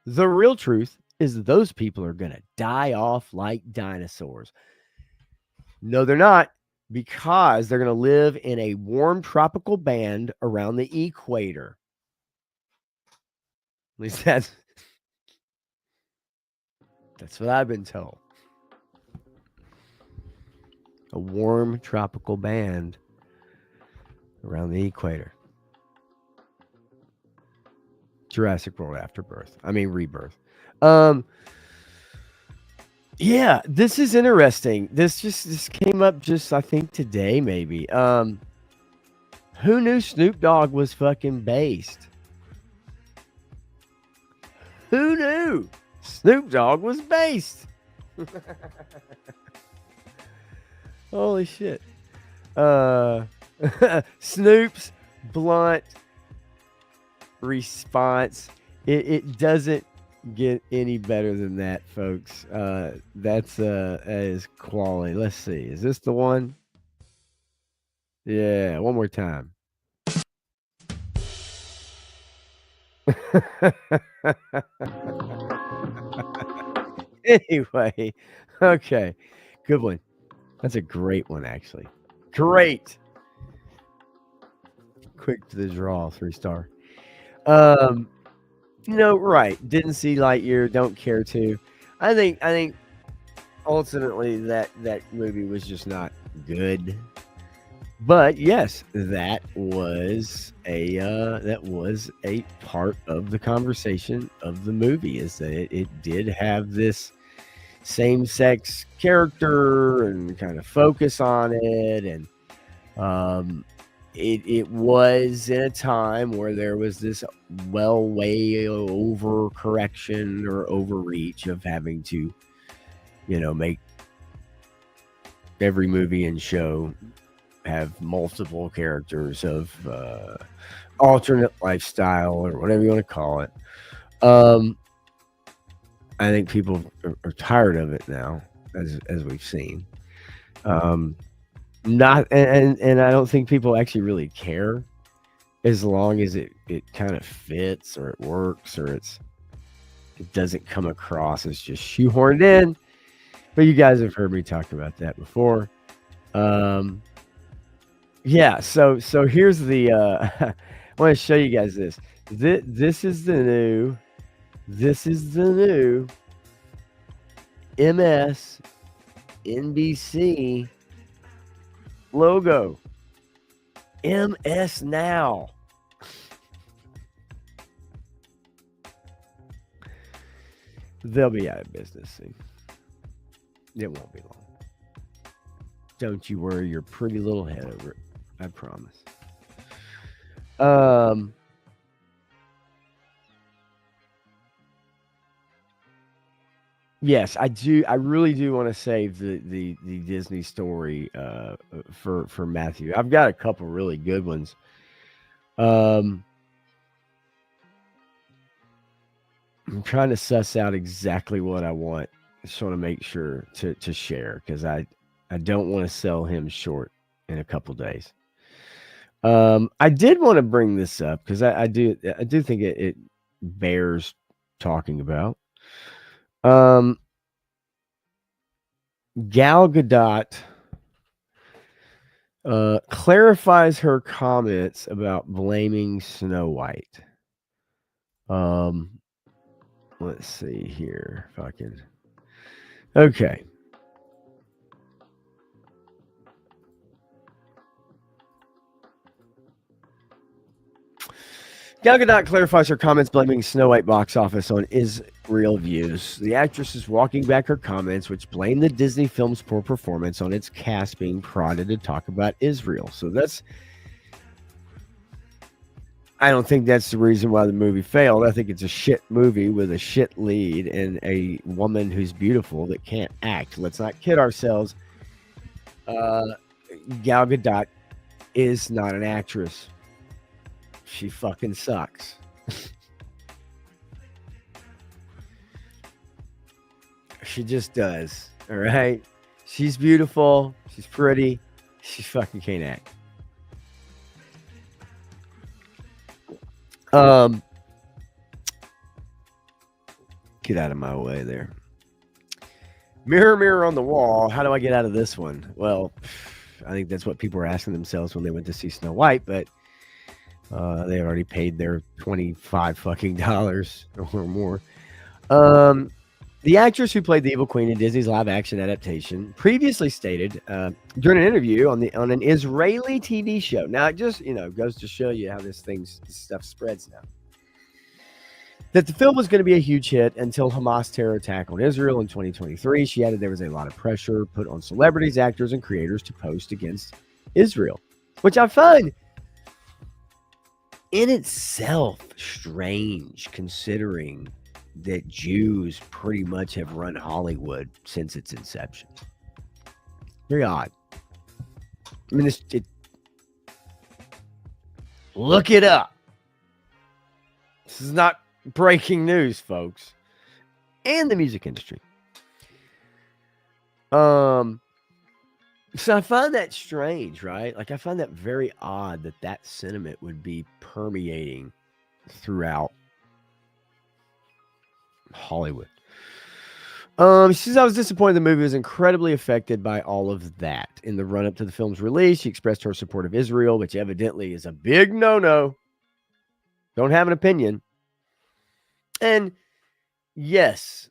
the real truth is those people are going to die off like dinosaurs. No, they're not, because they're going to live in a warm tropical band around the equator. At least that's what I've been told. A warm tropical band around the equator. Jurassic World Afterbirth. I mean, Rebirth. Yeah, this is interesting. This came up just, I think, today, maybe. Who knew Snoop Dogg was fucking based? Who knew Snoop Dogg was based? Holy shit. Snoop's blunt response. It doesn't get any better than that, folks. That is quality. Let's see. Is this the one? Yeah, one more time. Anyway, okay. Good one. That's a great one, actually. Great. Quick to the draw, 3-star. Right. Didn't see Lightyear, don't care to. I think ultimately that movie was just not good. But yes, that was a part of the conversation of the movie, is that it did have this same-sex character and kind of focus on it, and it was in a time where there was this way over correction or overreach of having to, make every movie and show have multiple characters of alternate lifestyle or whatever you want to call it. I think people are tired of it now, as we've seen. Not and I don't think people actually really care, as long as it kind of fits or it works or it doesn't come across as just shoehorned in. But you guys have heard me talk about that before. Yeah, so here's the I want to show you guys this. This is the new MSNBC logo. MS Now. They'll be out of business soon. It won't be long. Don't you worry your pretty little head over it. I promise. Yes, I do. I really do want to save the Disney story for Matthew. I've got a couple really good ones. Um, I'm trying to suss out exactly what I want. Just want to make sure to share because I don't want to sell him short in a couple days. I did want to bring this up because I do think it bears talking about. Um, Gal Gadot clarifies her comments about blaming Snow White. Um, let's see here if I can. Okay. Gal Gadot clarifies her comments blaming Snow White box office on Israel views. The actress is walking back her comments, which blame the Disney film's poor performance on its cast being prodded to talk about Israel. So I don't think that's the reason why the movie failed. I think it's a shit movie with a shit lead and a woman who's beautiful that can't act. Let's not kid ourselves. Uh, Gal Gadot is not an actress. She fucking sucks. She just does. All right. She's beautiful. She's pretty. She fucking can't act. Get out of my way there. Mirror, mirror on the wall. How do I get out of this one? Well, I think that's what people were asking themselves when they went to see Snow White, but they had already paid their $25 fucking dollars or more. The actress who played the evil queen in Disney's live-action adaptation previously stated during an interview on an Israeli TV show. Now, it just goes to show you how this stuff spreads now. That the film was going to be a huge hit until Hamas terror attack on Israel in 2023. She added there was a lot of pressure put on celebrities, actors, and creators to post against Israel, which I find in itself strange considering that Jews pretty much have run Hollywood since its inception. Very odd. I mean, look it up. This is not breaking news, folks. And the music industry. So I find that strange, right? Like I find that very odd that sentiment would be permeating throughout Hollywood. She says, I was disappointed the movie was incredibly affected by all of that. In the run-up to the film's release, she expressed her support of Israel, which evidently is a big no-no. Don't have an opinion. And yes,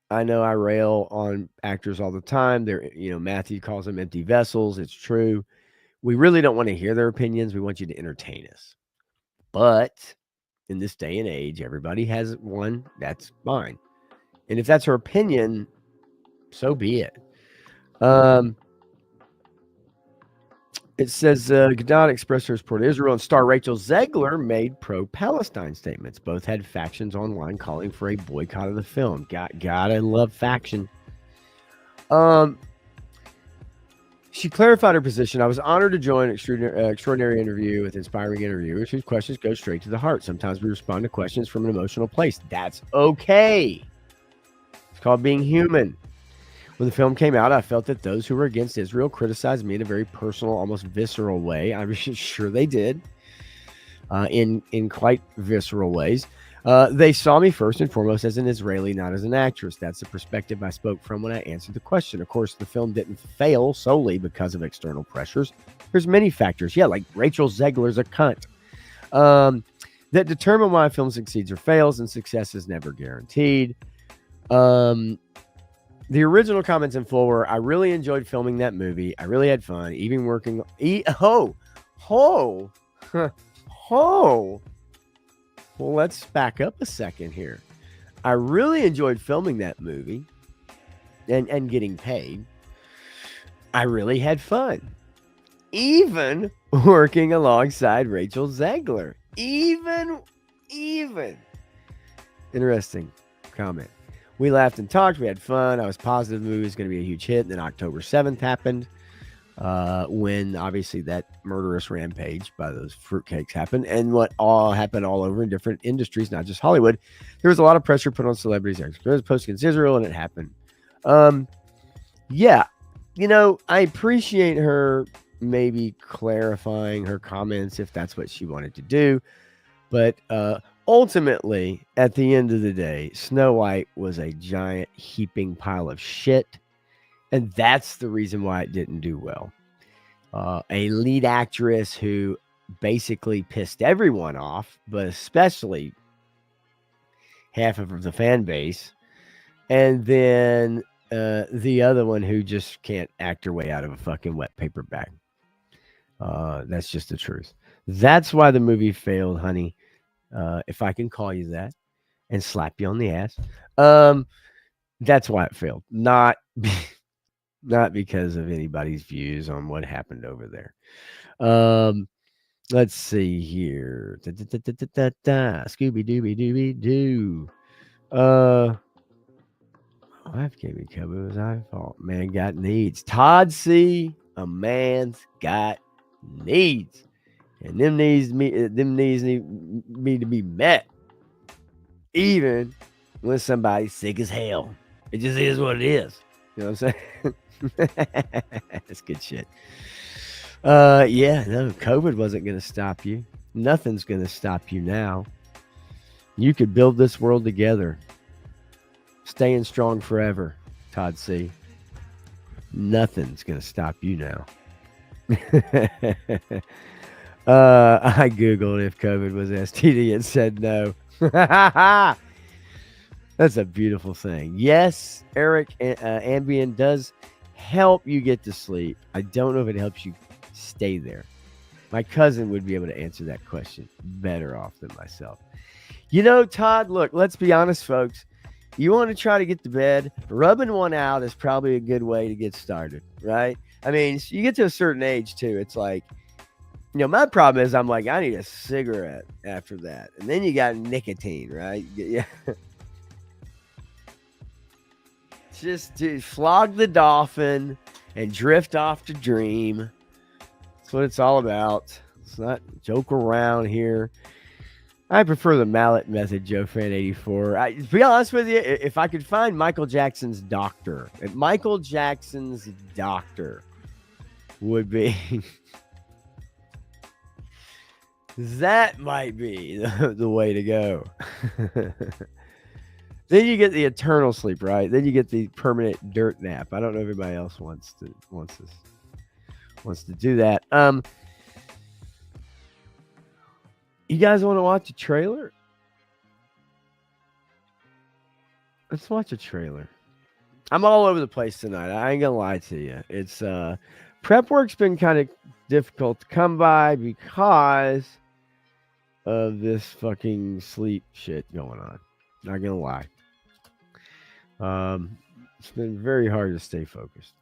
I know I rail on actors all the time. Matthew calls them empty vessels. It's true. We really don't want to hear their opinions. We want you to entertain us. But in this day and age, everybody has one. That's fine. And if that's her opinion, so be it. It says Gadot expressed her support of Israel, and star Rachel Zegler made pro-Palestine statements. Both had factions online calling for a boycott of the film. Gotta love faction. She clarified her position. I was honored to join an extraordinary interview with inspiring interviewers whose questions go straight to the heart. Sometimes we respond to questions from an emotional place. That's okay. It's called being human. When the film came out, I felt that those who were against Israel criticized me in a very personal, almost visceral way. I'm sure they did, in quite visceral ways. They saw me first and foremost as an Israeli, not as an actress. That's the perspective I spoke from when I answered the question. Of course, the film didn't fail solely because of external pressures. There's many factors. Yeah, like Rachel Zegler's a cunt. That determine why a film succeeds or fails, and success is never guaranteed. The original comments in full were, I really enjoyed filming that movie. I really had fun, even working. Well, let's back up a second here. I really enjoyed filming that movie and getting paid. I really had fun. Even working alongside Rachel Zegler. Even. Interesting comment. We laughed and talked. We had fun. I was positive the movie was going to be a huge hit. And then October 7th happened, when obviously that murderous rampage by those fruitcakes happened, and what all happened all over in different industries, not just Hollywood. There was a lot of pressure put on celebrities, actors, post against Israel, and it happened. Yeah, I appreciate her maybe clarifying her comments if that's what she wanted to do. But ultimately, at the end of the day, Snow White was a giant heaping pile of shit. And that's the reason why it didn't do well. A lead actress who basically pissed everyone off, but especially half of the fan base. And then the other one who just can't act her way out of a fucking wet paper bag. That's just the truth. That's why the movie failed, honey. If I can call you that and slap you on the ass. That's why it failed. Not because of anybody's views on what happened over there. Let's see here. Scooby Dooby Dooby Doo. Wife gave me cover. It was my fault. Man got needs. Todd C. A man's got needs. And them needs need me to be met. Even when somebody's sick as hell. It just is what it is. You know what I'm saying? That's good shit. Yeah, no, COVID wasn't going to stop you. Nothing's going to stop you now. You could build this world together. Staying strong forever, Todd C. Nothing's going to stop you now. I Googled if COVID was STD and said no. That's a beautiful thing. Yes, Eric, Ambien does help you get to sleep. I don't know if it helps you stay there. My cousin would be able to answer that question better off than myself. Todd, look, let's be honest, folks. You want to try to get to bed, rubbing one out is probably a good way to get started, right? I mean, you get to a certain age, too. It's like, my problem is I'm like, I need a cigarette after that. And then you got nicotine, right? Yeah. Just to flog the dolphin and drift off to dream. That's what it's all about. Let's not joke around here. I prefer the mallet method, Joe Fan 84. To be honest with you, if I could find Michael Jackson's doctor, Michael Jackson's doctor would be that might be the way to go. Then you get the eternal sleep, right? Then you get the permanent dirt nap. I don't know if everybody else wants to do that. You guys want to watch a trailer? Let's watch a trailer. I'm all over the place tonight. I ain't gonna lie to you. It's prep work's been kind of difficult to come by because of this fucking sleep shit going on. Not gonna lie. It's been very hard to stay focused.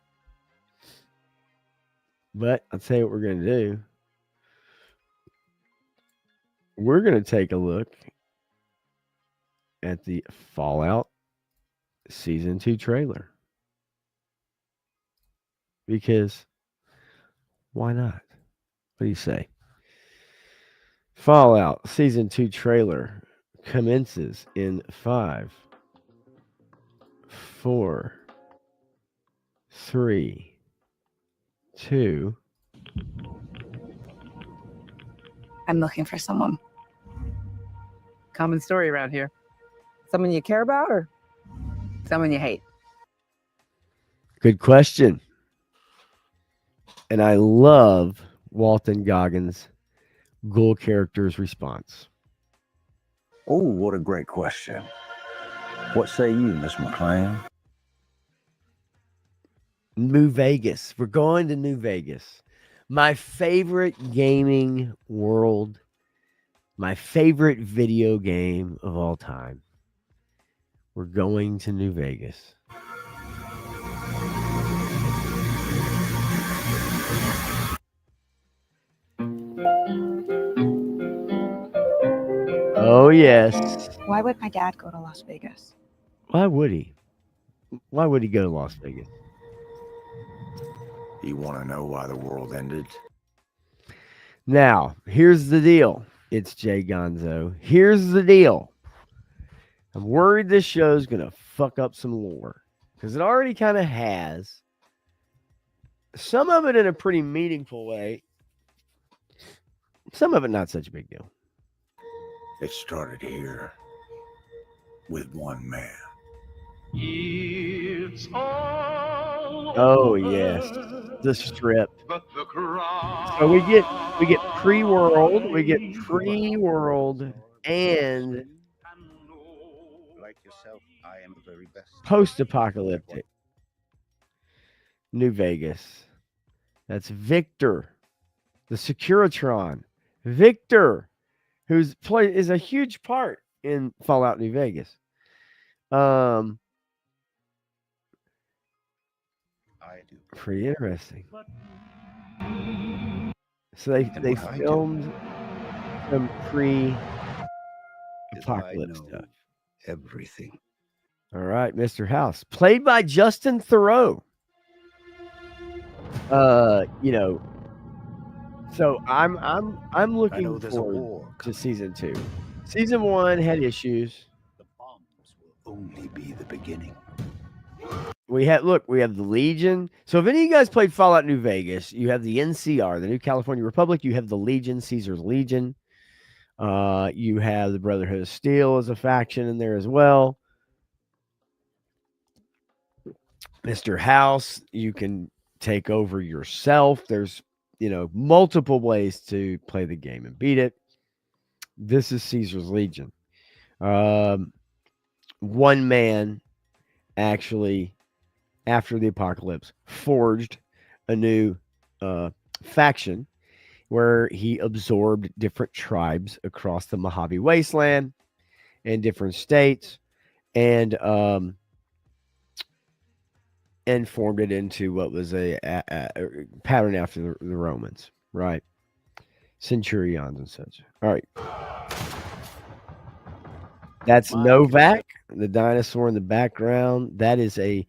But I'll tell you what we're gonna do. We're gonna take a look at the Fallout Season 2 trailer. Because why not? What do you say? Fallout Season 2 trailer commences in 5, 4, 3, 2. I'm looking for someone. Common story around here. Someone you care about or someone you hate? Good question. And I love Walton Goggins' Ghoul character's response. Oh, what a great question. What say you, Miss McClane? New Vegas. We're going to New Vegas. My favorite gaming world. My favorite video game of all time. We're going to New Vegas. Oh, yes. Why would my dad go to Las Vegas? Why would he? Why would he go to Las Vegas? You want to know why the world ended? Now, here's the deal. It's Jay Gonzo. Here's the deal. I'm worried this show's going to fuck up some lore because it already kind of has. Some of it in a pretty meaningful way. Some of it not such a big deal. It started here with one man. It's all Oh yes, the strip. So we get pre-world, and Like yourself, I am the very best. post-apocalyptic. New Vegas. That's Victor, the Securitron. Victor, who's is a huge part in Fallout New Vegas. I do. Pretty interesting. So they And what I do filmed some is I pre-apocalypse know stuff. everything. All right, Mr. House, played by Justin Theroux. So I'm I looking know there's a forward war to coming. season 2. Season 1 had issues. The bombs will only be the beginning. We have the Legion. So if any of you guys played Fallout New Vegas, you have the NCR, the New California Republic. You have the Legion, Caesar's Legion. You have the Brotherhood of Steel as a faction in there as well. Mr. House, you can take over yourself. There's multiple ways to play the game and beat it. This is Caesar's Legion. One man actually, after the apocalypse, forged a new faction where he absorbed different tribes across the Mojave Wasteland and different states, and formed it into what was a pattern after the Romans, right? Centurions and such. All right. That's Novak, the dinosaur in the background. That is a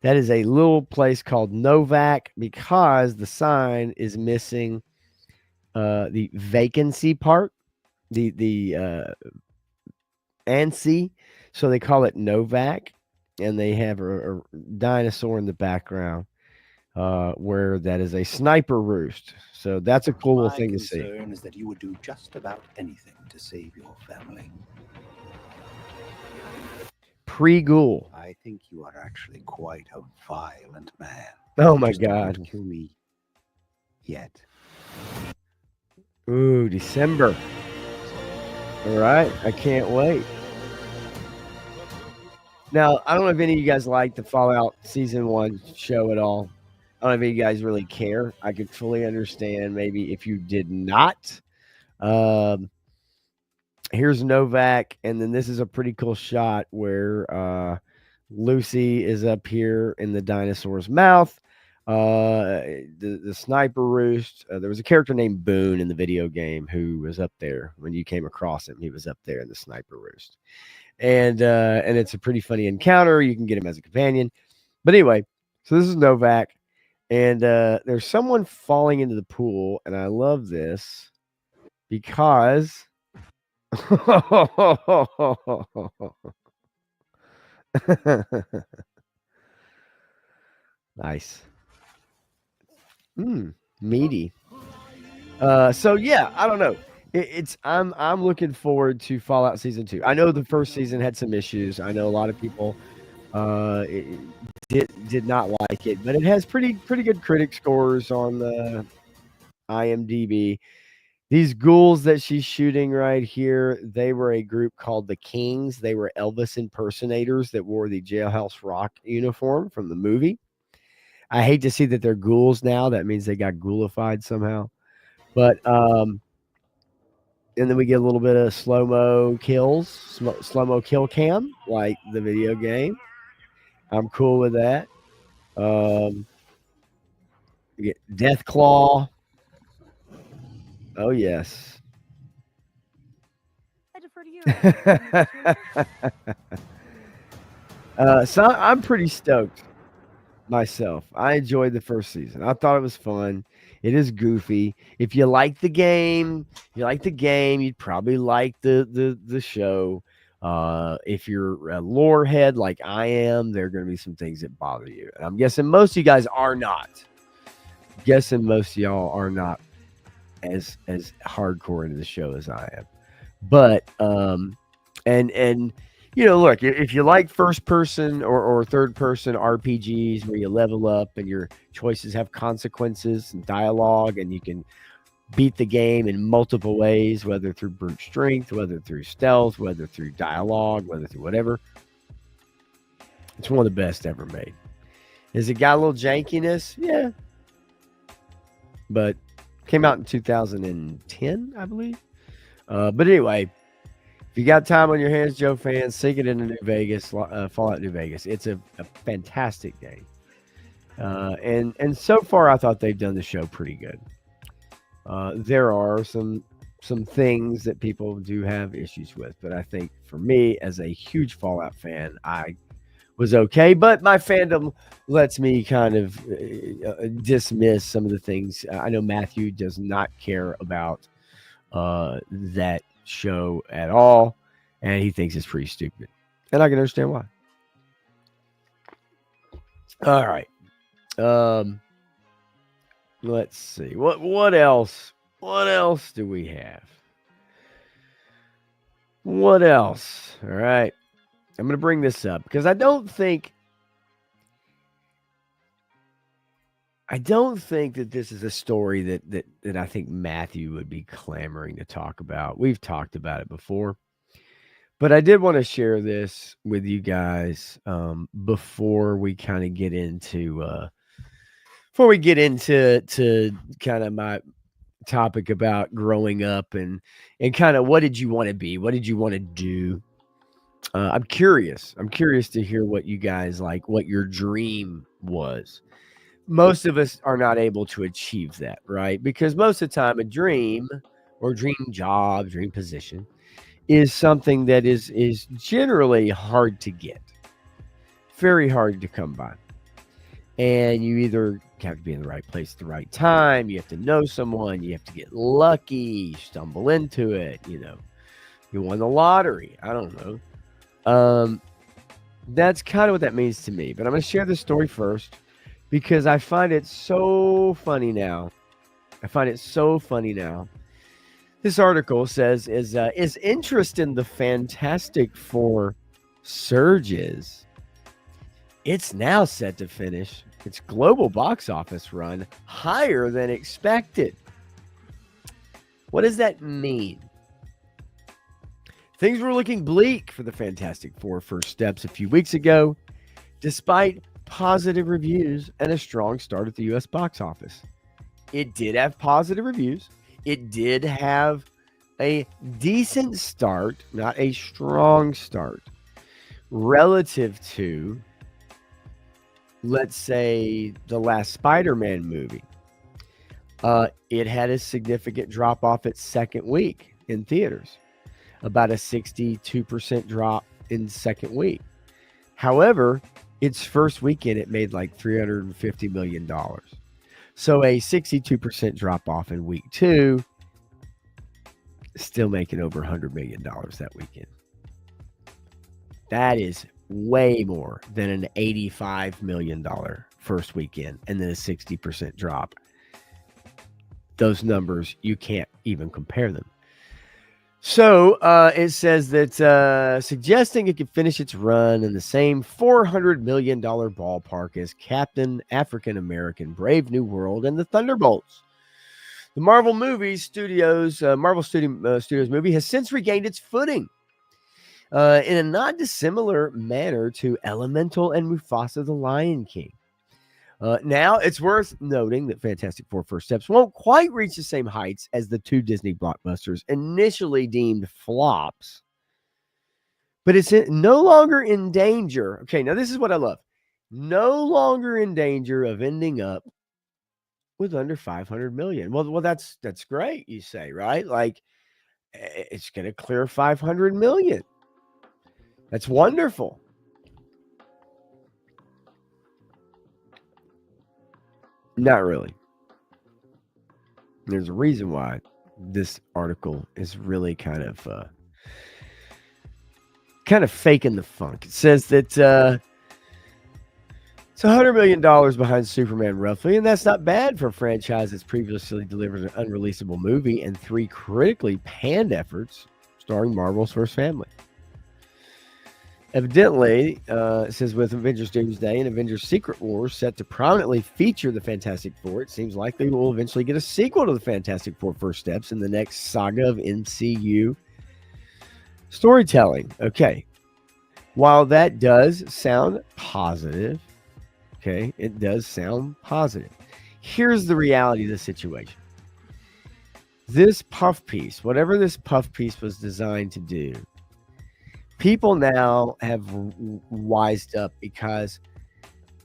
little place called Novak because the sign is missing the vacancy part, the ANSI, so they call it Novak, and they have a dinosaur in the background where that is a sniper roost. So that's a cool little thing to see. My concern is that you would do just about anything to save your family. Pre-ghoul. I think you are actually quite a violent man. Oh my Just don't God. kill me yet. Ooh, December. All right. I can't wait. Now, I don't know if any of you guys like the Fallout Season 1 show at all. I don't know if you guys really care. I could fully understand maybe if you did not. Here's Novak, and then this is a pretty cool shot where Lucy is up here in the dinosaur's mouth. The sniper roost. There was a character named Boone in the video game who was up there when you came across him. He was up there in the sniper roost, and it's a pretty funny encounter. You can get him as a companion. But anyway, so this is Novak, and there's someone falling into the pool, and I love this because. Nice. Meaty. So yeah, I don't know. I'm looking forward to Fallout Season 2. I know the first season had some issues. I know a lot of people did not like it, but it has pretty good critic scores on the IMDb. These ghouls that she's shooting right here, they were a group called the Kings. They were Elvis impersonators that wore the Jailhouse Rock uniform from the movie. I hate to see that they're ghouls now. That means they got ghoulified somehow. But and then we get a little bit of slow-mo kills, slow-mo kill cam, like the video game. I'm cool with that. We get Death Claw. Oh, yes. I defer to you. So I'm pretty stoked myself. I enjoyed the first season. I thought it was fun. It is goofy. If you like the game, you'd probably like the show. If you're a lore head like I am, there are going to be some things that bother you. And I'm guessing most of you guys are not. Guessing most of y'all are not as hardcore into the show as I am. But and look, if you like first person or third person RPGs where you level up and your choices have consequences and dialogue and you can beat the game in multiple ways, whether through brute strength, whether through stealth, whether through dialogue, whether through whatever, it's one of the best ever made. Has it got a little jankiness? Yeah. But came out in 2010, I believe. But anyway, if you got time on your hands, Joe fans, sink it into New Vegas, Fallout New Vegas. It's a fantastic game. And so far, I thought they've done the show pretty good. There are some things that people do have issues with, but I think for me, as a huge Fallout fan, I was okay. But my fandom lets me kind of dismiss some of the things. I know Matthew does not care about that show at all, and he thinks it's pretty stupid, and I can understand why. All right, let's see what else do we have? What else? All right, I'm gonna bring this up because I don't think that this is a story that I think Matthew would be clamoring to talk about. We've talked about it before, but I did want to share this with you guys before we kind of get into to kind of my topic about growing up and kind of what did you want to be? What did you want to do? I'm curious. I'm curious to hear what you guys like, what your dream was. Most of us are not able to achieve that, right? Because most of the time a dream or dream job, dream position is something that is generally hard to get. Very hard to come by. And you either have to be in the right place at the right time, you have to know someone, you have to get lucky, stumble into it, you won the lottery. I don't know. That's kind of what that means to me. But I'm going to share this story first, because I find it so funny now. This article says, is interest in the Fantastic Four surges. It's now set to finish its global box office run higher than expected. What does that mean? Things were looking bleak for the Fantastic Four first steps a few weeks ago, despite positive reviews and a strong start at the U.S. box office. It did have positive reviews. It did have a decent start, not a strong start, relative to, let's say, the last Spider-Man movie. It had a significant drop off its second week in theaters, about a 62% drop in second week. However, its first weekend, it made like $350 million. So a 62% drop off in week two, still making over $100 million that weekend. That is way more than an $85 million first weekend and then a 60% drop. Those numbers, you can't even compare them. So it says that suggesting it could finish its run in the same $400 million ballpark as Captain African American, Brave New World, and the Thunderbolts. The Marvel Studios movie has since regained its footing in a not dissimilar manner to Elemental and Mufasa the Lion King. Now, it's worth noting that Fantastic Four First Steps won't quite reach the same heights as the two Disney blockbusters initially deemed flops, but it's no longer in danger. Okay, now this is what I love. No longer in danger of ending up with under 500 million. Well, that's great, you say, right? Like, it's going to clear 500 million. That's wonderful. Not really. There's a reason why this article is really kind of faking the funk. It says that it's $100 million behind Superman, roughly, and that's not bad for a franchise that's previously delivered an unreleasable movie and 3 critically panned efforts starring Marvel's first family. Evidently, it says with Avengers Doomsday and Avengers Secret Wars set to prominently feature the Fantastic Four, it seems likely we'll eventually get a sequel to the Fantastic Four first steps in the next saga of MCU storytelling. Okay. While that does sound positive, okay, it does sound positive. Here's the reality of the situation. This puff piece, whatever this puff piece was designed to do, people now have wised up because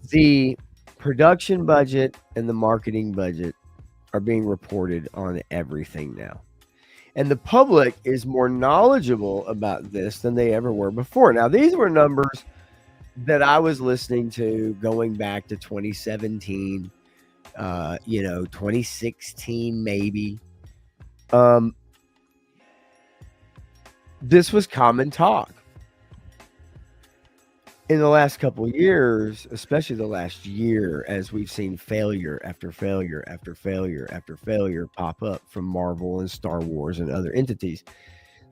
the production budget and the marketing budget are being reported on everything now. And the public is more knowledgeable about this than they ever were before. Now, these were numbers that I was listening to going back to 2017, 2016 maybe. This was common talk. In the last couple of years, especially the last year, as we've seen failure after failure after failure after failure pop up from Marvel and Star Wars and other entities,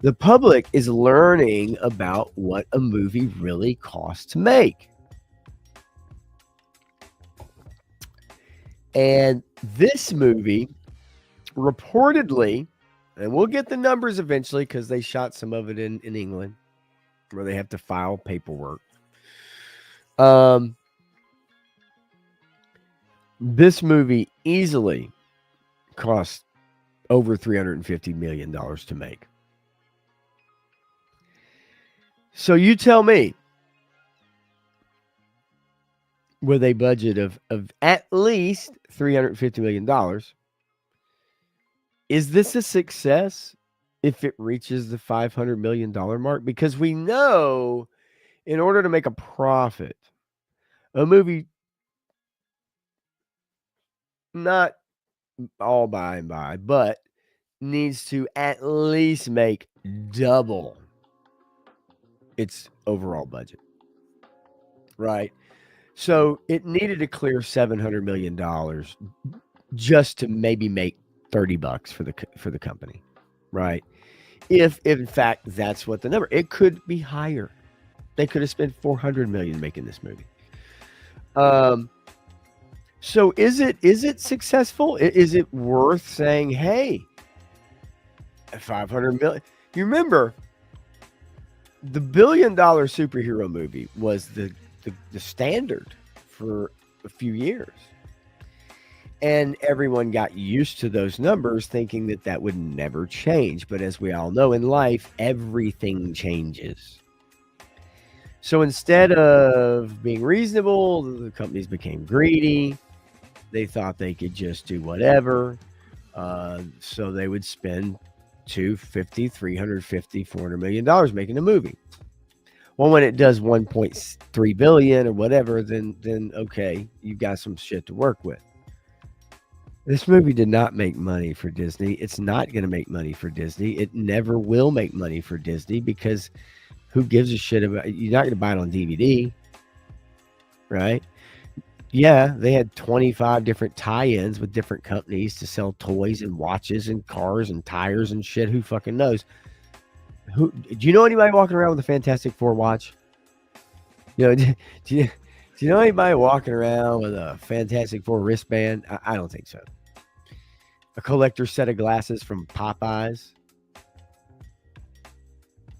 the public is learning about what a movie really costs to make. And this movie reportedly, and we'll get the numbers eventually because they shot some of it in England where they have to file paperwork. This movie easily cost over $350 million to make. So you tell me, with a budget of at least $350 million, is this a success if it reaches the $500 million mark? Because we know in order to make a profit, a movie, not all by and by, but needs to at least make double its overall budget, right? So it needed to clear $700 million just to maybe make $30 for the company, right? If in fact that's what the number, it could be higher. They could have spent $400 million making this movie. So is it successful? Is it worth saying, hey, $500 million? You remember the $1 billion superhero movie was the standard for a few years. And everyone got used to those numbers thinking that would never change. But as we all know in life, everything changes. So instead of being reasonable, the companies became greedy. They thought they could just do whatever. So they would spend $250, $350, $400 million making a movie. Well, when it does 1.3 billion or whatever, then okay, you've got some shit to work with. This movie did not make money for Disney. It's not going to make money for Disney. It never will make money for Disney because who gives a shit about it? You're not going to buy it on DVD, right? Yeah, they had 25 different tie-ins with different companies to sell toys and watches and cars and tires and shit. Who fucking knows? Do you know anybody walking around with a Fantastic Four watch? Do you know anybody walking around with a Fantastic Four wristband? I don't think so. A collector's set of glasses from Popeyes.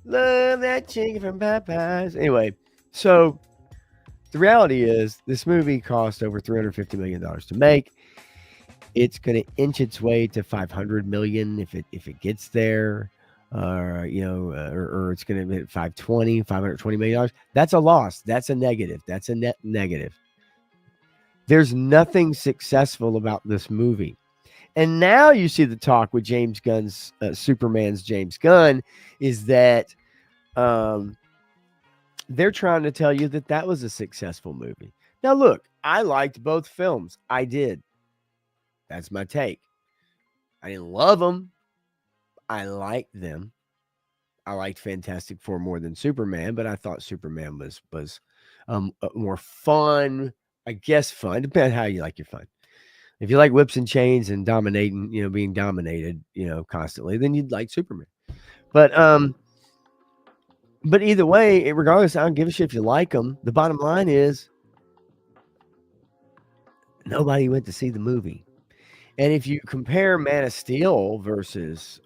Love that chicken from Popeyes. Anyway, so the reality is this movie cost over $350 million to make. It's going to inch its way to $500 million if it gets there. Or it's going to hit $520 million. That's a loss. That's a negative. That's a net negative. There's nothing successful about this movie. And now you see the talk with James Gunn's Superman's James Gunn is that they're trying to tell you that was a successful movie. Now, look, I liked both films. I did. That's my take. I didn't love them. I liked them. I liked Fantastic Four more than Superman, but I thought Superman was more fun. I guess fun. Depends how you like your fun. If you like whips and chains and dominating, being dominated, constantly, then you'd like Superman. But either way, regardless, I don't give a shit if you like them. The bottom line is nobody went to see the movie. And if you compare Man of Steel versus,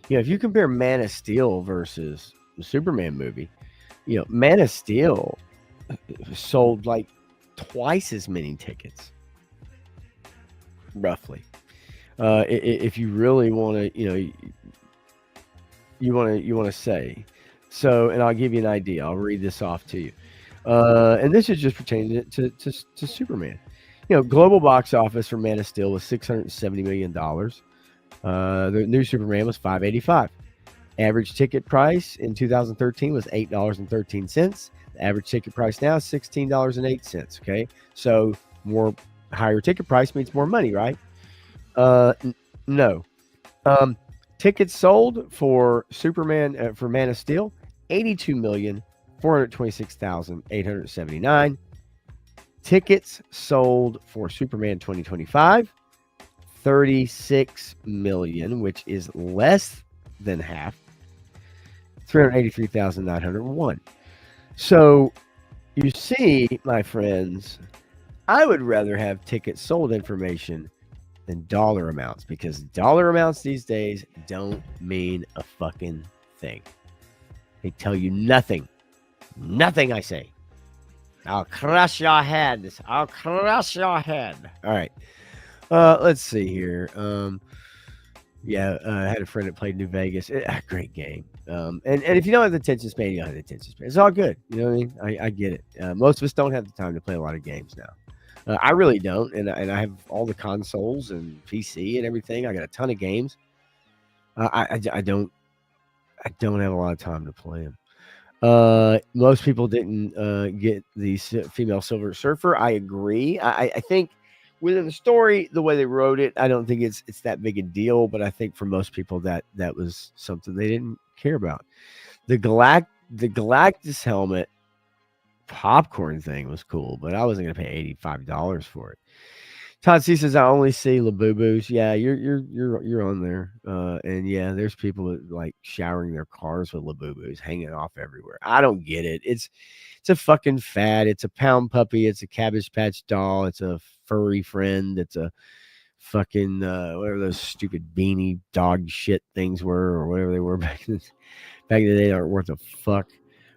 if you compare Man of Steel versus the Superman movie, Man of Steel sold like twice as many tickets, roughly. If you really want to, you want to say so, and I'll give you an idea. I'll read this off to you, and this is just pertaining to Superman. Global box office for Man of Steel was $670 million. The new Superman was $585. Average ticket price in 2013 was $8.13. The average ticket price now is $16.08. Okay, so more higher ticket price means more money, right? No. Tickets sold for Superman for Man of Steel, 82,426,879. Tickets sold for Superman 2025, 36 million, which is less than half, 383,901. So you see, my friends, I would rather have tickets sold information than dollar amounts, because dollar amounts these days don't mean a fucking thing. They tell you nothing. Nothing, I say. I'll crush your head. I'll crush your head. All right. Let's see here. I had a friend that played New Vegas. Great game. And if you don't have the attention span, you don't have the attention span. It's all good. You know what I mean? I get it. Most of us don't have the time to play a lot of games now. I really don't. And I have all the consoles and PC and everything. I got a ton of games. I don't have a lot of time to play them. Most people didn't get the female Silver Surfer. I agree. I think within the story, the way they wrote it, I don't think it's that big a deal. But I think for most people that was something they didn't care about. The Galactus helmet popcorn thing was cool, but I wasn't gonna pay $85 for it. Todd C says I only see Labubu's. Yeah, you're on there. And yeah, there's people that like showering their cars with Labubu's hanging off everywhere. I don't get it. It's a fucking fad. It's a pound puppy. It's a Cabbage Patch doll. It's a furry friend. It's a fucking whatever those stupid beanie dog shit things were, or whatever they were back in the day. They aren't worth a fuck.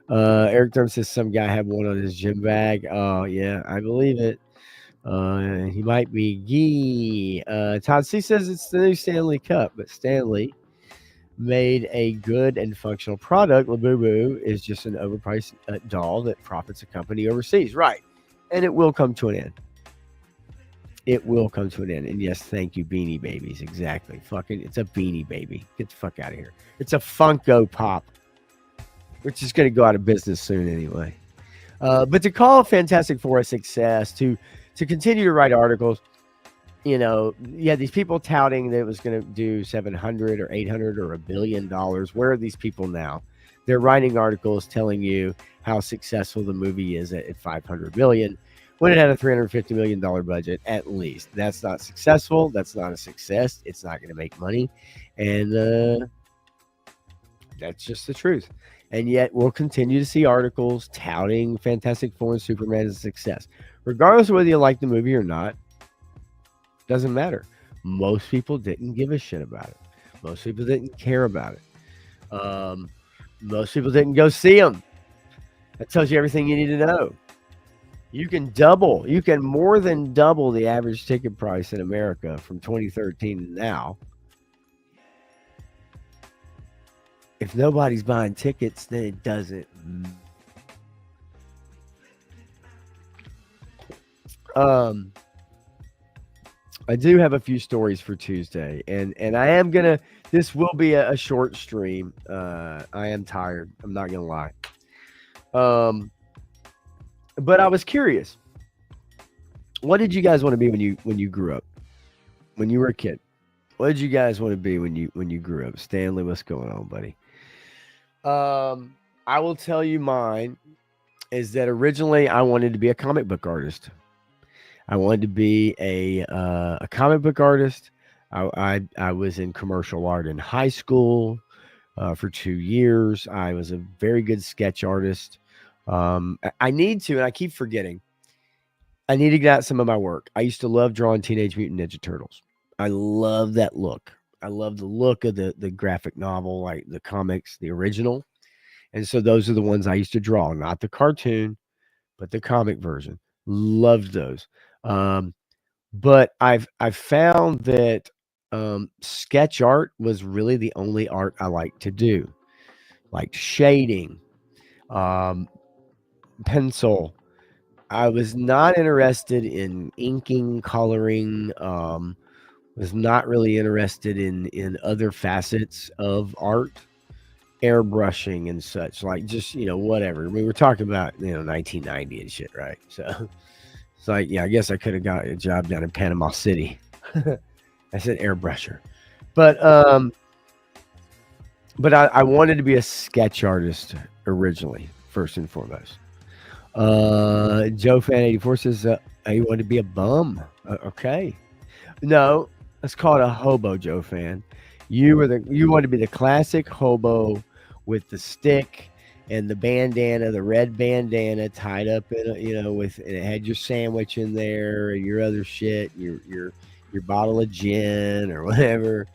Eric Durham says some guy had one on his gym bag. Oh yeah, I believe it. He might be Gee. Todd C says it's the new Stanley Cup, but Stanley made a good and functional product. Labubu is just an overpriced doll that profits a company overseas. Right. And it will come to an end. It will come to an end. And yes, thank you, Beanie Babies. Exactly. Fucking, it's a Beanie Baby. Get the fuck out of here. It's a Funko Pop, which is going to go out of business soon anyway. But to call Fantastic Four a success, to continue to write articles, you had these people touting that it was going to do 700 or 800 or $1 billion. Where are these people now? They're writing articles telling you how successful the movie is at 500 million when it had a $350 million budget at least. That's not successful. That's not a success. It's not going to make money. And that's just the truth. And yet we'll continue to see articles touting Fantastic Four and Superman as a success. Regardless of whether you like the movie or not, doesn't matter. Most people didn't give a shit about it. Most people didn't care about it. Most people didn't go see them. That tells you everything you need to know. You can more than double the average ticket price in America from 2013 to now. If nobody's buying tickets, then it doesn't. I do have a few stories for Tuesday, and I am gonna. This will be a short stream. I am tired. I'm not gonna lie. But I was curious. What did you guys want to be when you grew up? when you were a kid, what did you guys want to be when you grew up? Stanley, what's going on, buddy? I will tell you mine is that originally I wanted to be a comic book artist. I wanted to be a comic book artist. I was in commercial art in high school for 2 years. I was a very good sketch artist. I need to, and I keep forgetting, I need to get out some of my work. I used to love drawing Teenage Mutant Ninja Turtles. I love that look. I love the look of the graphic novel, like the comics, the original. And so those are the ones I used to draw, not the cartoon, but the comic version. Loved those. But I've found that sketch art was really the only art I like to do, like shading, pencil. I was not interested in inking, coloring. Was not really interested in other facets of art, airbrushing and such. Like just whatever. I mean, we're talking about 1990 and shit, right? So it's like, yeah, I guess I could have got a job down in Panama City. I said airbrusher, but I wanted to be a sketch artist originally, first and foremost. Joe Fan 84 says he wanted to be a bum. Okay, no, let's call it a hobo, Joe Fan. You wanted to be the classic hobo with the stick and the bandana, the red bandana tied up in with, and it had your sandwich in there and your other shit, your bottle of gin or whatever.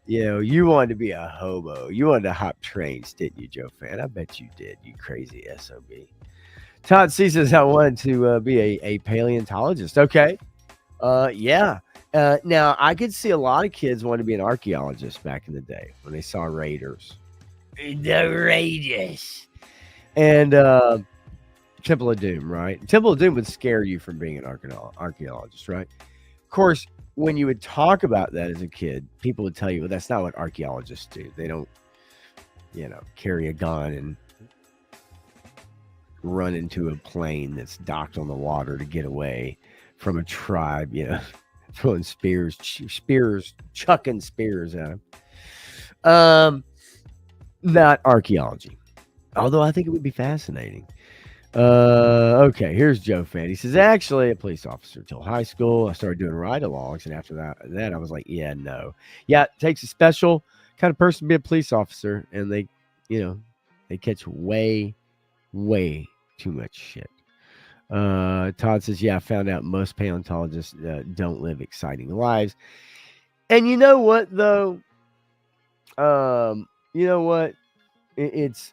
You wanted to be a hobo. You wanted to hop trains, didn't you, Joe Fan? I bet you did, you crazy SOB. Todd C says I wanted to be a paleontologist. Okay. Yeah. Now I could see a lot of kids wanting to be an archaeologist back in the day when they saw raiders. The raiders. And Temple of Doom, right? Temple of Doom would scare you from being an archaeologist, right? Of course, when you would talk about that as a kid, people would tell you, well, that's not what archaeologists do. They don't, carry a gun and run into a plane that's docked on the water to get away from a tribe, throwing spears, chucking spears at them. Not archaeology, although I think it would be fascinating. Okay, here's Joe Fan. He says, actually a police officer till high school. I started doing ride-alongs, and after that I was like, yeah, no. Yeah, it takes a special kind of person to be a police officer, and they catch way too much shit. Todd says, yeah, I found out most paleontologists don't live exciting lives. And you know what, though? You know what? It's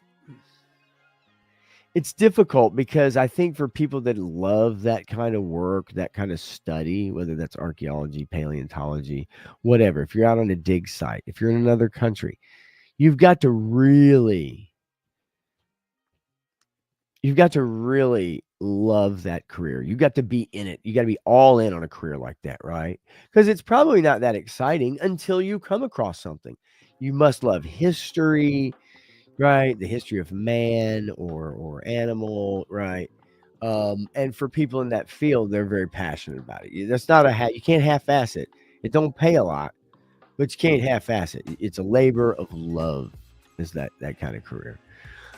difficult because I think for people that love that kind of work, that kind of study, whether that's archaeology, paleontology, whatever, if you're out on a dig site, if you're in another country, you've got to really love that career. You got to be in it. You got to be all in on a career like that, right? Because it's probably not that exciting until you come across something. You must love history, right? The history of man or animal, right? And for people in that field, they're very passionate about it. That's not you can't half-ass it. It don't pay a lot, but you can't half-ass it. It's a labor of love, is that kind of career.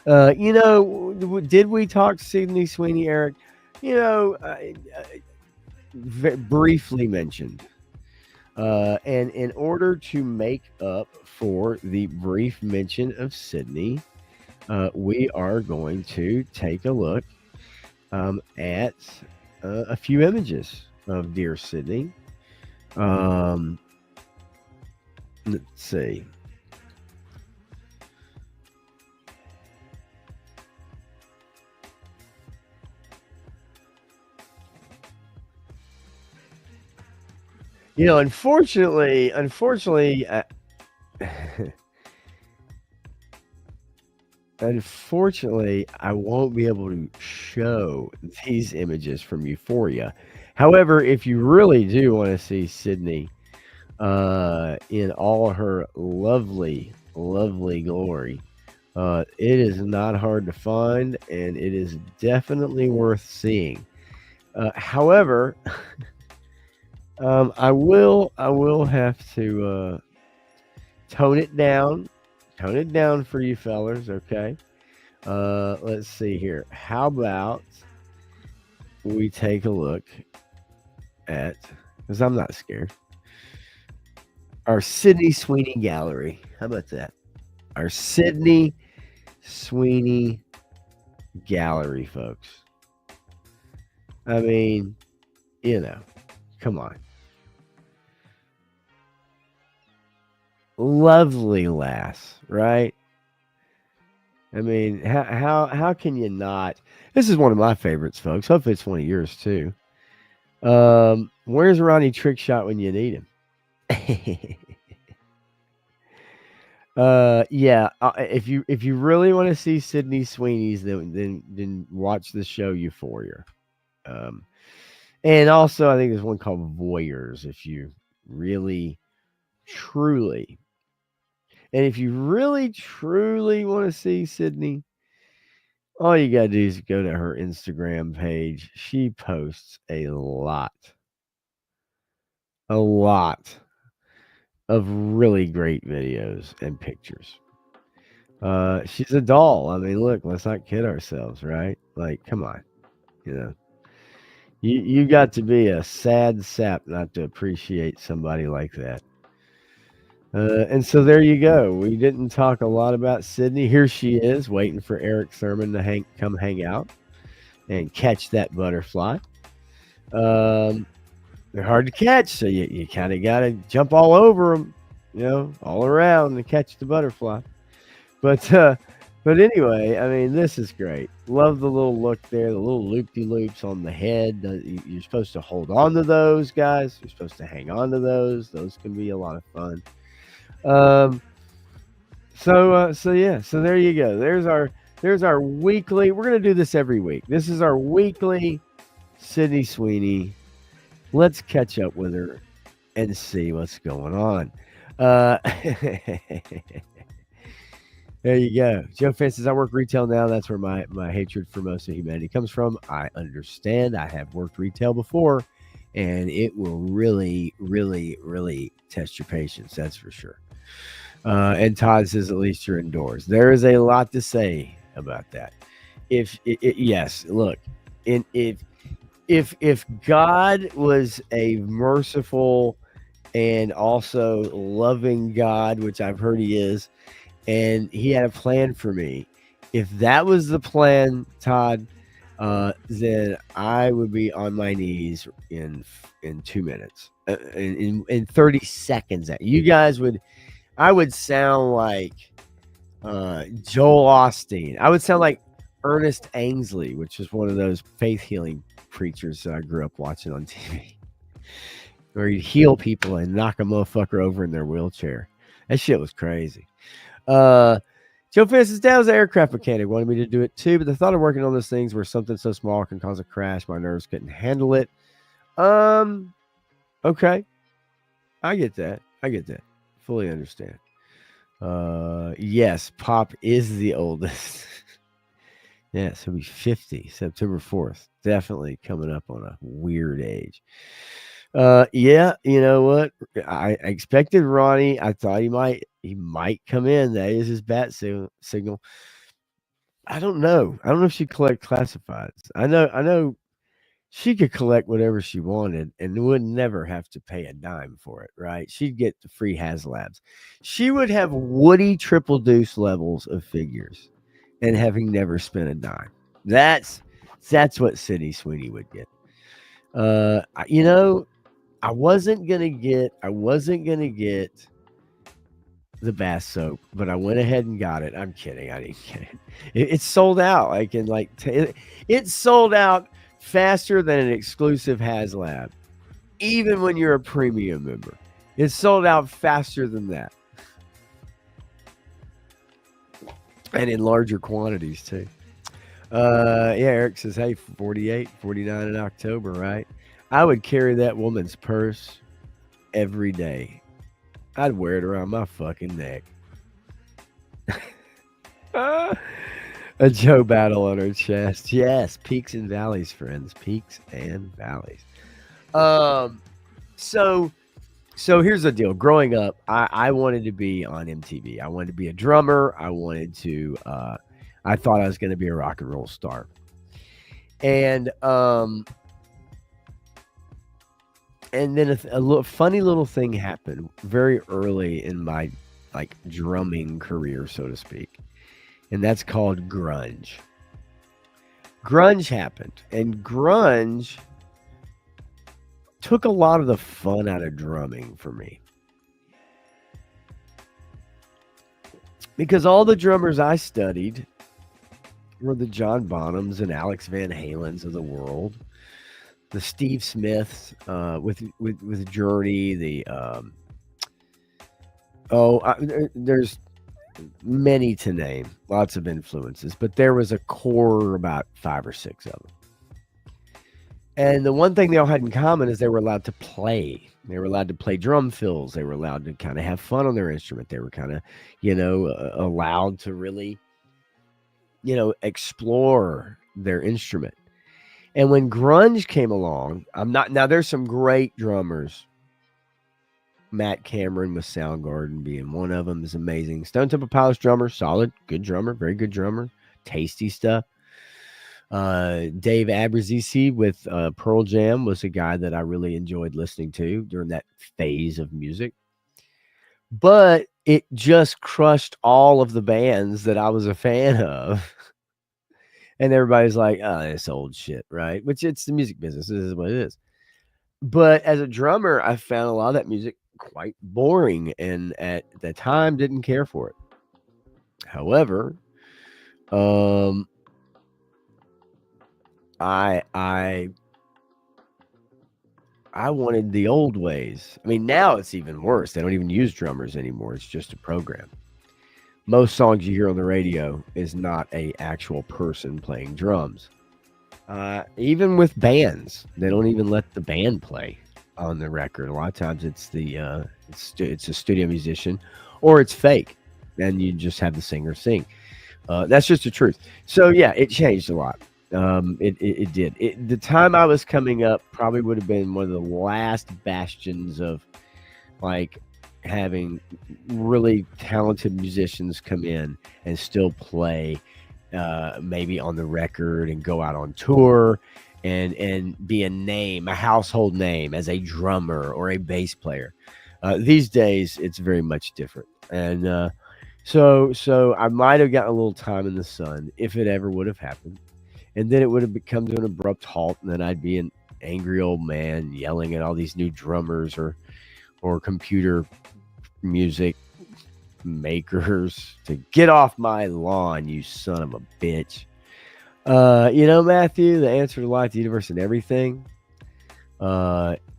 Did we talk Sydney Sweeney, Eric? Briefly mentioned. And in order to make up for the brief mention of Sydney, we are going to take a look at a few images of dear Sydney. Let's see. Unfortunately, unfortunately, I won't be able to show these images from Euphoria. However, if you really do want to see Sydney in all her lovely, lovely glory, it is not hard to find, and it is definitely worth seeing. However, I will have to tone it down. Tone it down for you fellers, okay? Let's see here. How about we take a look at, because I'm not scared, our Sydney Sweeney Gallery. How about that? Our Sydney Sweeney Gallery, folks. I mean, you know, come on. Lovely lass, right? I mean, how can you not? This is one of my favorites, folks. Hopefully, it's one of yours too. Where's Ronnie Trickshot when you need him? Yeah. If you really want to see Sydney Sweeney's, then watch the show Euphoria. And also I think there's one called Voyeurs. If you really, truly, and if you really, truly want to see Sydney, all you gotta do is go to her Instagram page. She posts a lot of really great videos and pictures. She's a doll. I mean, look, let's not kid ourselves, right? Like, come on, you know, you got to be a sad sap not to appreciate somebody like that. And so there you go. We didn't talk a lot about Sydney. Here she is, waiting for Eric Thurman to come hang out and catch that butterfly. They're hard to catch, so you kind of got to jump all over them, you know, all around to catch the butterfly. But anyway, I mean, this is great. Love the little look there, the little loop-de-loops on the head. You're supposed to hold on to those, guys. You're supposed to hang on to those. Those can be a lot of fun. So yeah, so there you go. There's our weekly. We're gonna do this every week. This is our weekly Sydney Sweeney. Let's catch up with her and see what's going on. There you go. Joe Finn says, I work retail now. That's where my hatred for most of humanity comes from. I understand. I have worked retail before, and it will really, really, really test your patience. That's for sure. And Todd says, at least you're indoors. There is a lot to say about that. Yes, look, if God was a merciful and also loving God, which I've heard he is, and he had a plan for me, if that was the plan, Todd, then I would be on my knees in 2 minutes, in 30 seconds. You guys would, I would sound like Joel Osteen. I would sound like Ernest Ainsley, which is one of those faith healing preachers that I grew up watching on TV, where he'd heal people and knock a motherfucker over in their wheelchair. That shit was crazy. Joe Finn says, Dad was an aircraft mechanic, wanted me to do it too, but the thought of working on those things where something so small can cause a crash, my nerves couldn't handle it. Okay. I get that. Fully understand. Yes, Pop is the oldest. Yes, he'll be 50 September 4th. Definitely coming up on a weird age. Yeah, you know what? I expected Ronnie. I thought he might come in. That is his bat signal. I don't know. I don't know if she collect classifieds. I know she could collect whatever she wanted and would never have to pay a dime for it, right? She'd get the free HasLabs. She would have Woody Triple Deuce levels of figures and having never spent a dime. That's what Sydney Sweeney would get. You know, I wasn't gonna get the bath soap, but I went ahead and got it. I'm kidding. I didn't get it. It's sold out. I can it's sold out faster than an exclusive HasLab, even when you're a premium member. It's sold out faster than that, and in larger quantities too. Yeah, Eric says, hey, 48, 49 in October, right? I would carry that woman's purse every day. I'd wear it around my fucking neck. A Joe battle on her chest. Yes, peaks and valleys, friends. Peaks and valleys. So here's the deal. Growing up, I wanted to be on MTV. I wanted to be a drummer. I wanted to. I thought I was going to be a rock and roll star. And then a funny little thing happened very early in my like drumming career, so to speak, and that's called grunge. Grunge happened, and grunge took a lot of the fun out of drumming for me. Because all the drummers I studied were the John Bonhams and Alex Van Halens of the world, the Steve Smiths with Journey, there's many to name, lots of influences, but there was a core, about 5 or 6 of them. And the one thing they all had in common is they were allowed to play. They were allowed to play drum fills. They were allowed to kind of have fun on their instrument. They were kind of, allowed to really, explore their instrument. And when grunge came along, there's some great drummers. Matt Cameron with Soundgarden being one of them is amazing. Stone Temple Pilots drummer, solid, good drummer, very good drummer, tasty stuff. Dave Abruzzese with Pearl Jam was a guy that I really enjoyed listening to during that phase of music. But it just crushed all of the bands that I was a fan of. And everybody's like, oh, it's old shit, right? Which it's the music business. This is what it is. But as a drummer, I found a lot of that music quite boring, and at the time didn't care for it. However, I wanted the old ways. I mean, now it's even worse. They don't even use drummers anymore. It's just a program. Most songs you hear on the radio is not a actual person playing drums. Even with bands, they don't even let the band play on the record. A lot of times it's it's a studio musician, or it's fake, and you just have the singer sing. That's just the truth. So yeah, it changed a lot. It did. The time I was coming up probably would have been one of the last bastions of like having really talented musicians come in and still play maybe on the record and go out on tour and be a household name as a drummer or a bass player. These days it's very much different. And so I might have gotten a little time in the sun if it ever would have happened. And then it would have come to an abrupt halt, and then I'd be an angry old man yelling at all these new drummers or computer music makers to get off my lawn, you son of a bitch. Matthew, the answer to life, the universe, and everything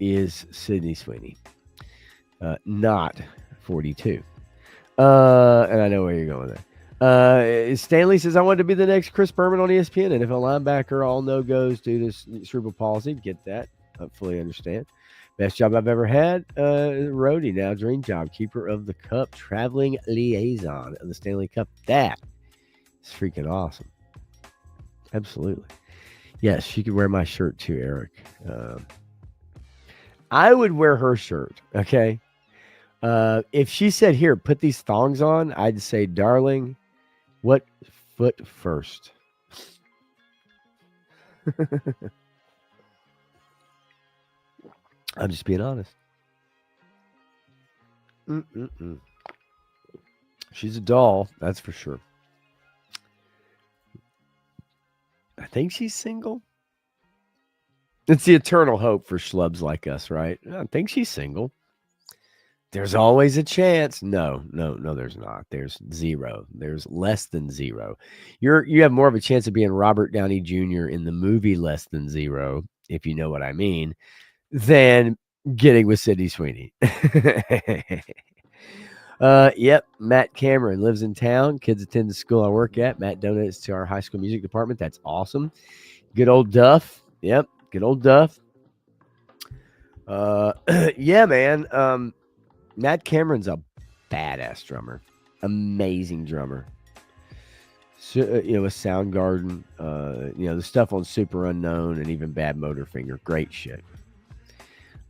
is Sydney Sweeney, not 42. And I know where you're going there. Stanley says, I wanted to be the next Chris Berman on ESPN. NFL linebacker, all no-goes due to cerebral palsy. Get that. I fully understand. Best job I've ever had. Roadie, now dream job. Keeper of the Cup. Traveling liaison of the Stanley Cup. That is freaking awesome. Absolutely. Yes, she could wear my shirt too, Eric. I would wear her shirt, okay? If she said, here, put these thongs on, I'd say, darling, what foot first? I'm just being honest. She's a doll, that's for sure. I think she's single. It's the eternal hope for schlubs like us, right? I think she's single. There's always a chance. No, there's not. There's zero. There's less than zero. You have more of a chance of being Robert Downey Jr. in the movie Less Than Zero, if you know what I mean, than getting with Sydney Sweeney. Yep. Matt Cameron lives in town. Kids attend the school I work at. Matt donates to our high school music department. That's awesome. Good old Duff. Yep. Good old Duff. Yeah, man. Matt Cameron's a badass drummer, amazing drummer. So, with Soundgarden, the stuff on Super Unknown and even Bad Motorfinger, great shit.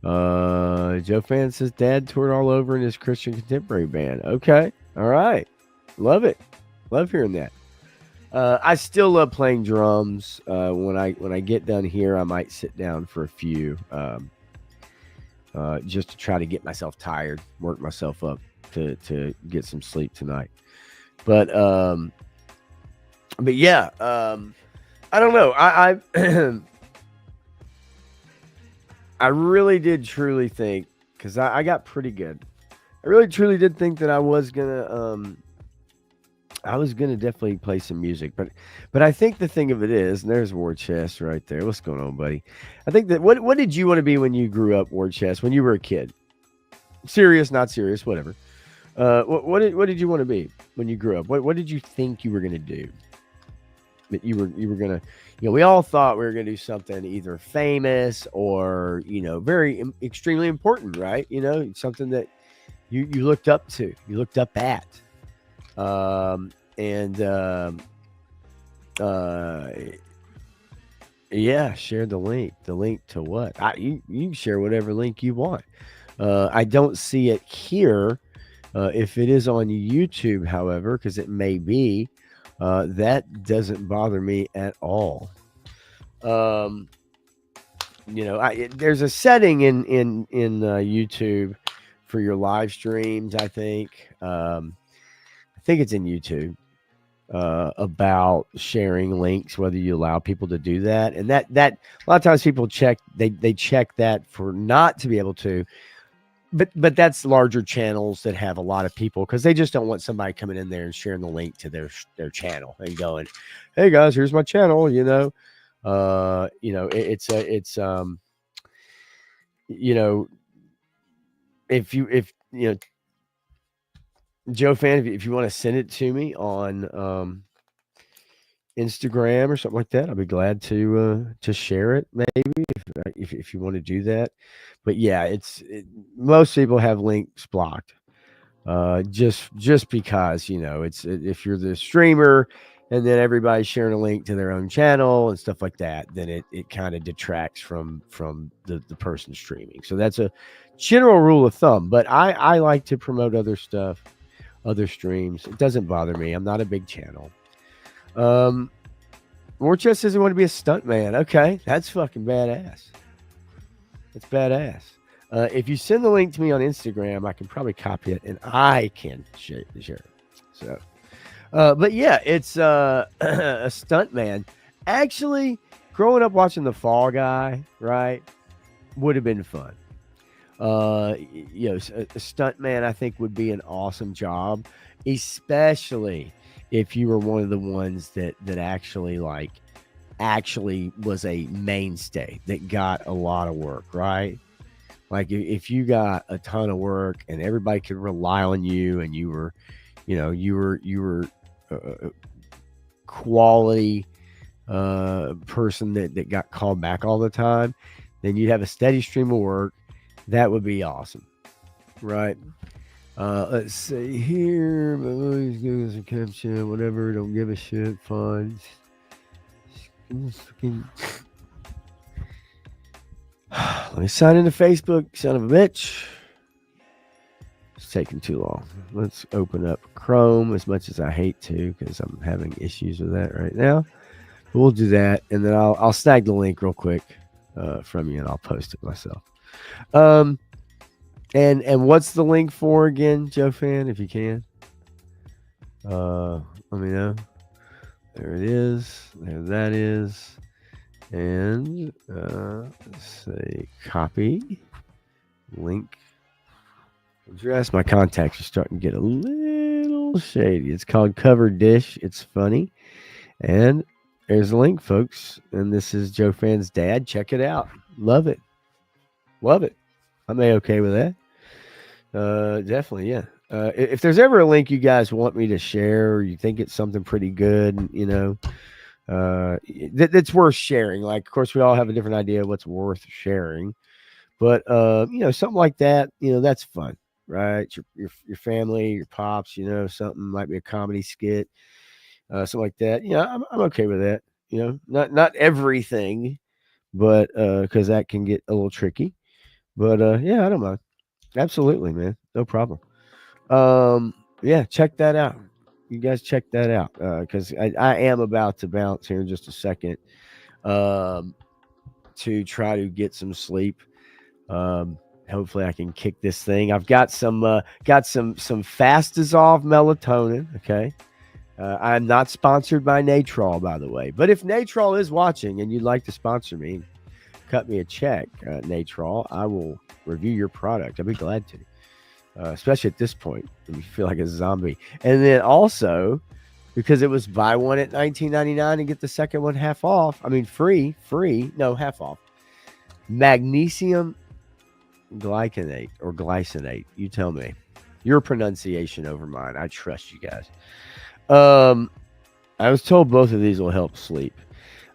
Joe Fan says dad toured all over in his Christian contemporary band. Okay. All right. Love it. Love hearing that. I still love playing drums. When I get done here, I might sit down for a few, just to try to get myself tired, work myself up to get some sleep tonight. But yeah, I don't know. I I really did truly think, because I got pretty good. I really truly did think that I was gonna definitely play some music, but I think the thing of it is, and there's War Chest right there. What's going on, buddy? I think that what did you want to be when you grew up, War Chest, when you were a kid? Serious, not serious, whatever. What did you want to be when you grew up? What did you think you were gonna do? That you were gonna, we all thought we were gonna do something either famous or very extremely important, right? Something that you looked up to, you looked up at. Yeah, share the link. The link to what? You can share whatever link you want. I don't see it here. If it is on YouTube, however, because it may be, that doesn't bother me at all. There's a setting in YouTube for your live streams. I think it's in YouTube, about sharing links, whether you allow people to do that, and that a lot of times people check that for not to be able to. But that's larger channels that have a lot of people, because they just don't want somebody coming in there and sharing the link to their channel and going, "Hey guys, here's my channel." If Joe Fan, if you want to send it to me on Instagram or something like that, I'll be glad to share it, maybe, if you want to do that. But yeah, most people have links blocked, just because if you're the streamer and then everybody's sharing a link to their own channel and stuff like that, then it kind of detracts from the person streaming. So that's a general rule of thumb. But I like to promote other stuff, other streams. It doesn't bother me. I'm not a big channel. Warchest says he want to be a stunt man. Okay, that's fucking badass. That's badass. If you send the link to me on Instagram, I can probably copy it and I can share it. So, but yeah, it's a stunt man. Actually, growing up watching The Fall Guy, right, would have been fun. A stunt man, I think, would be an awesome job, especially if you were one of the ones that actually was a mainstay that got a lot of work, right? Like if you got a ton of work and everybody could rely on you, and you were quality person that got called back all the time, then you'd have a steady stream of work. That would be awesome, right? Let's see here. Always give us a caption, whatever. Don't give a shit. Fine. Let me sign into Facebook, son of a bitch. It's taking too long. Let's open up Chrome, as much as I hate to, because I'm having issues with that right now. But we'll do that, and then I'll snag the link real quick from you, and I'll post it myself. And what's the link for again, Joe Fan, if you can? Let me know. There it is. There that is. And let's say copy link address. My contacts are starting to get a little shady. It's called Covered Dish. It's funny. And there's a link, folks. And this is Joe Fan's dad. Check it out. Love it. Love it. I'm okay with that. Definitely, yeah. If there's ever a link you guys want me to share, or you think it's something pretty good, that's worth sharing. Like, of course, we all have a different idea of what's worth sharing, but something like that, that's fun, right? Your family, your pops, something might be a comedy skit, something like that. I'm okay with that. Not everything, but because that can get a little tricky. But yeah, I don't mind. Absolutely, man. No problem. Yeah, check that out. You guys check that out. Because I am about to bounce here in just a second. To try to get some sleep. Hopefully I can kick this thing. I've got some fast dissolved melatonin. Okay. I'm not sponsored by Natrol, by the way. But if Natrol is watching and you'd like to sponsor me, cut me a check, Natrol. I will review your product. I'd be glad to, especially at this point when you feel like a zombie. And then also, because it was buy one at $19.99 and get the second one half off. I mean, free, no, half off. Magnesium glycinate or glycinate. You tell me. Your pronunciation over mine. I trust you guys. I was told both of these will help sleep,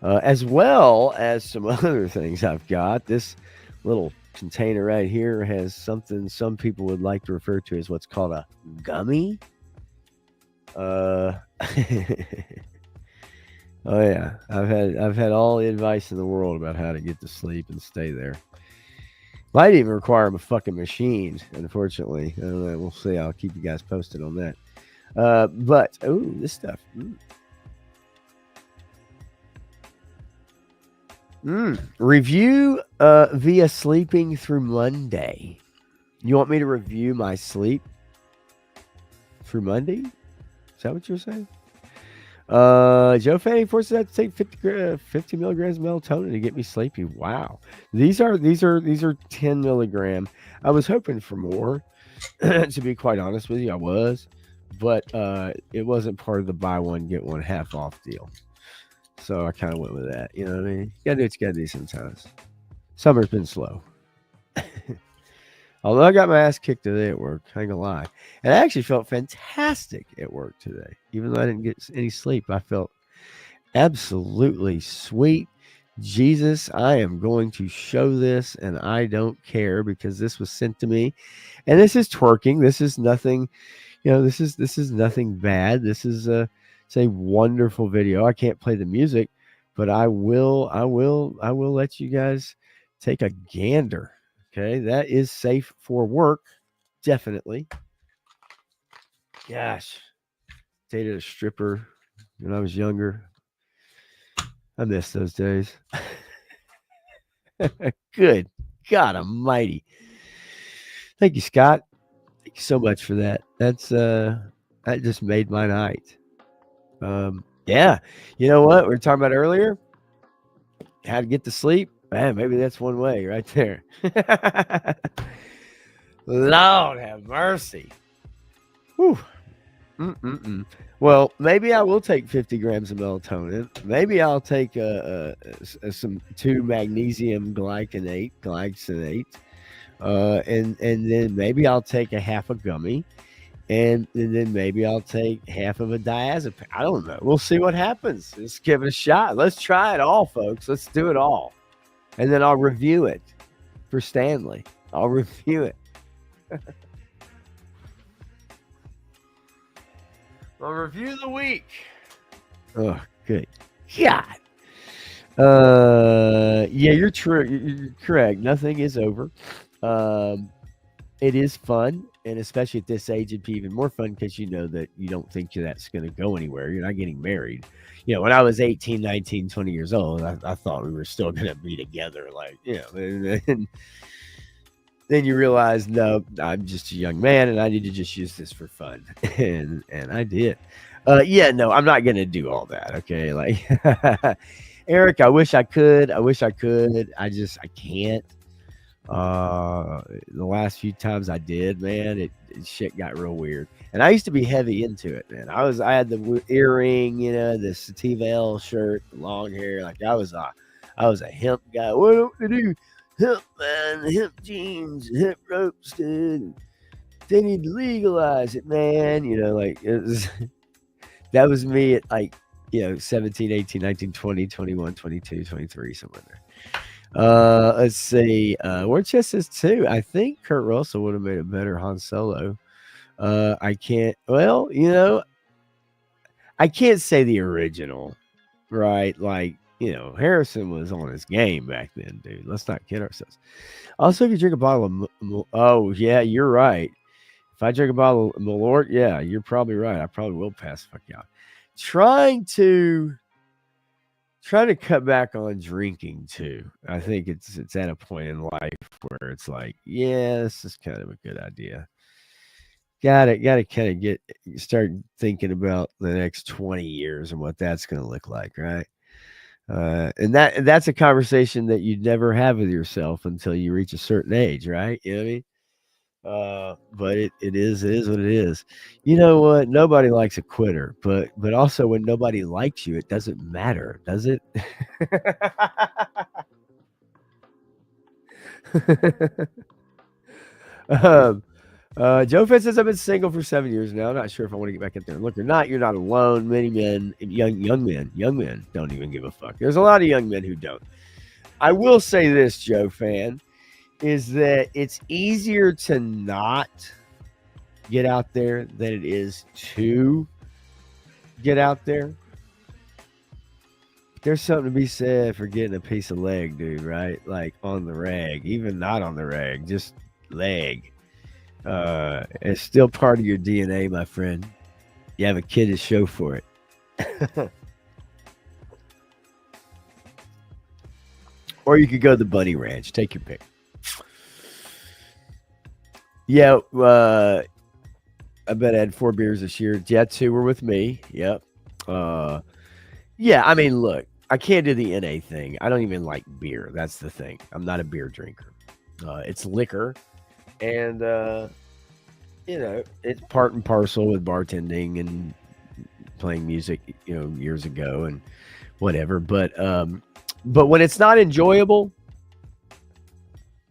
as well as some other things I've got. This little container right here has something some people would like to refer to as what's called a gummy. Oh yeah, I've had all the advice in the world about how to get to sleep and stay there. Might even require a fucking machine, unfortunately. I don't know. We'll see. I'll keep you guys posted on that. But this stuff. Review via sleeping through Monday. You want me to review my sleep through Monday? Is that what you're saying? Joe Fanny forces that to take 50 milligrams of melatonin to get me sleepy. Wow. These are 10 milligram. I was hoping for more, to be quite honest with you. I was, but it wasn't part of the buy one, get one half off deal. So I kind of went with that. You know what I mean? You gotta do what you gotta do sometimes. Summer's been slow. Although I got my ass kicked today at work, I ain't gonna lie. And I actually felt fantastic at work today. Even though I didn't get any sleep, I felt absolutely sweet. Jesus, I am going to show this and I don't care because this was sent to me. And this is twerking. This is nothing, this is nothing bad. This is it's a wonderful video. I can't play the music, but I will let you guys take a gander. Okay, that is safe for work, definitely. Gosh, dated a stripper when I was younger. I miss those days. Good God Almighty! Thank you, Scott. Thank you so much for that. That just made my night. Yeah, you know what we were talking about earlier? How to get to sleep. Man, maybe that's one way right there. Lord have mercy. Whew. Well, maybe I will take 50 grams of melatonin. Maybe I'll take some 2 magnesium glycinate, and then maybe I'll take a half a gummy, and then maybe I'll take half of a diazepam. I don't know. We'll see what happens. Let's give it a shot. Let's try it all, folks. Let's do it all. And then I'll review it for Stanley. I'll review it. I'll review the week. Oh, good God. Yeah, you're true. You're correct. Nothing is over. It is fun, and especially at this age, it'd be even more fun because you know that you don't think that's going to go anywhere. You're not getting married. When I was 18, 19, 20 years old, I thought we were still going to be together. And then you realize, no, I'm just a young man, and I need to just use this for fun. And I did. Yeah, no, I'm not going to do all that, okay? Like, Eric, I wish I could. I can't. The last few times I did, man, it shit got real weird. And I used to be heavy into it, man. I had the earring, the Sativa L shirt, the long hair. Like I was a hemp guy. What do we do? Hemp, man, hemp jeans, hemp ropes, dude. They need to legalize it, man. Like it was, that was me at 17, 18, 19, 20, 21, 22, 23, somewhere there. Let's see. Warchest says 2. I think Kurt Russell would have made a better Han Solo. I can't say the original, right? Like, Harrison was on his game back then, dude. Let's not kid ourselves. Also, if you drink a bottle of, oh yeah, you're right. If I drink a bottle of Malort, yeah, you're probably right. I probably will pass the fuck out. Trying to cut back on drinking too. I think it's at a point in life where it's like, yeah, this is kind of a good idea. Got to kind of start thinking about the next 20 years and what that's going to look like, right? And that's a conversation that you'd never have with yourself until you reach a certain age, right? You know what I mean? But it is what it is. You know what? Nobody likes a quitter, but also when nobody likes you, it doesn't matter, does it? Joe Fett says I've been single for 7 years now. Not sure if I want to get back in there and look or not. You're not alone. Many men, young men don't even give a fuck. There's a lot of young men who don't. I will say this, Joe fan, is that it's easier to not get out there than it is to get out there. There's something to be said for getting a piece of leg, dude, right? Like on the rag, even not on the rag, just leg. It's still part of your DNA, my friend. You have a kid to show for it. Or you could go to the Bunny Ranch. Take your pick. Yeah, I bet I had 4 beers this year. Jets who were with me. Yep. Yeah, I mean, look, I can't do the NA thing. I don't even like beer. That's the thing. I'm not a beer drinker. It's liquor. And, it's part and parcel with bartending and playing music, years ago and whatever. But when it's not enjoyable,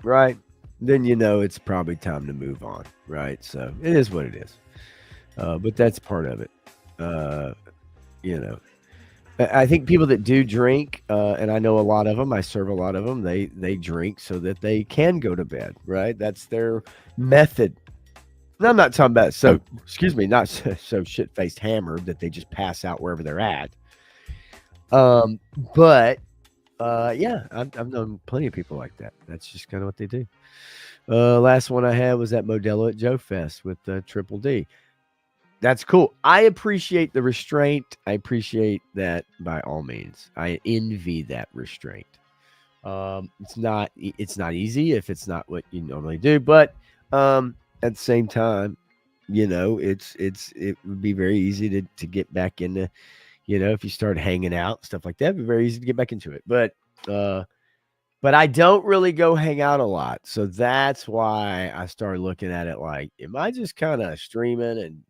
right, then it's probably time to move on, right? So it is what it is. But that's part of it. I think people that do drink, and I know a lot of them, I serve a lot of them, they drink so that they can go to bed, right? That's their method. And I'm not talking about not so shit-faced hammered that they just pass out wherever they're at. But I've known plenty of people like that. That's just kind of what they do. Last one I had was at Modelo at Joe Fest with Triple D. That's cool. I appreciate the restraint. I appreciate that by all means. I envy that restraint. It's not easy if it's not what you normally do, but at the same time, it would be very easy to get back into, if you start hanging out, stuff like that, it'd be very easy to get back into it. But I don't really go hang out a lot. So that's why I started looking at it like, am I just kind of streaming and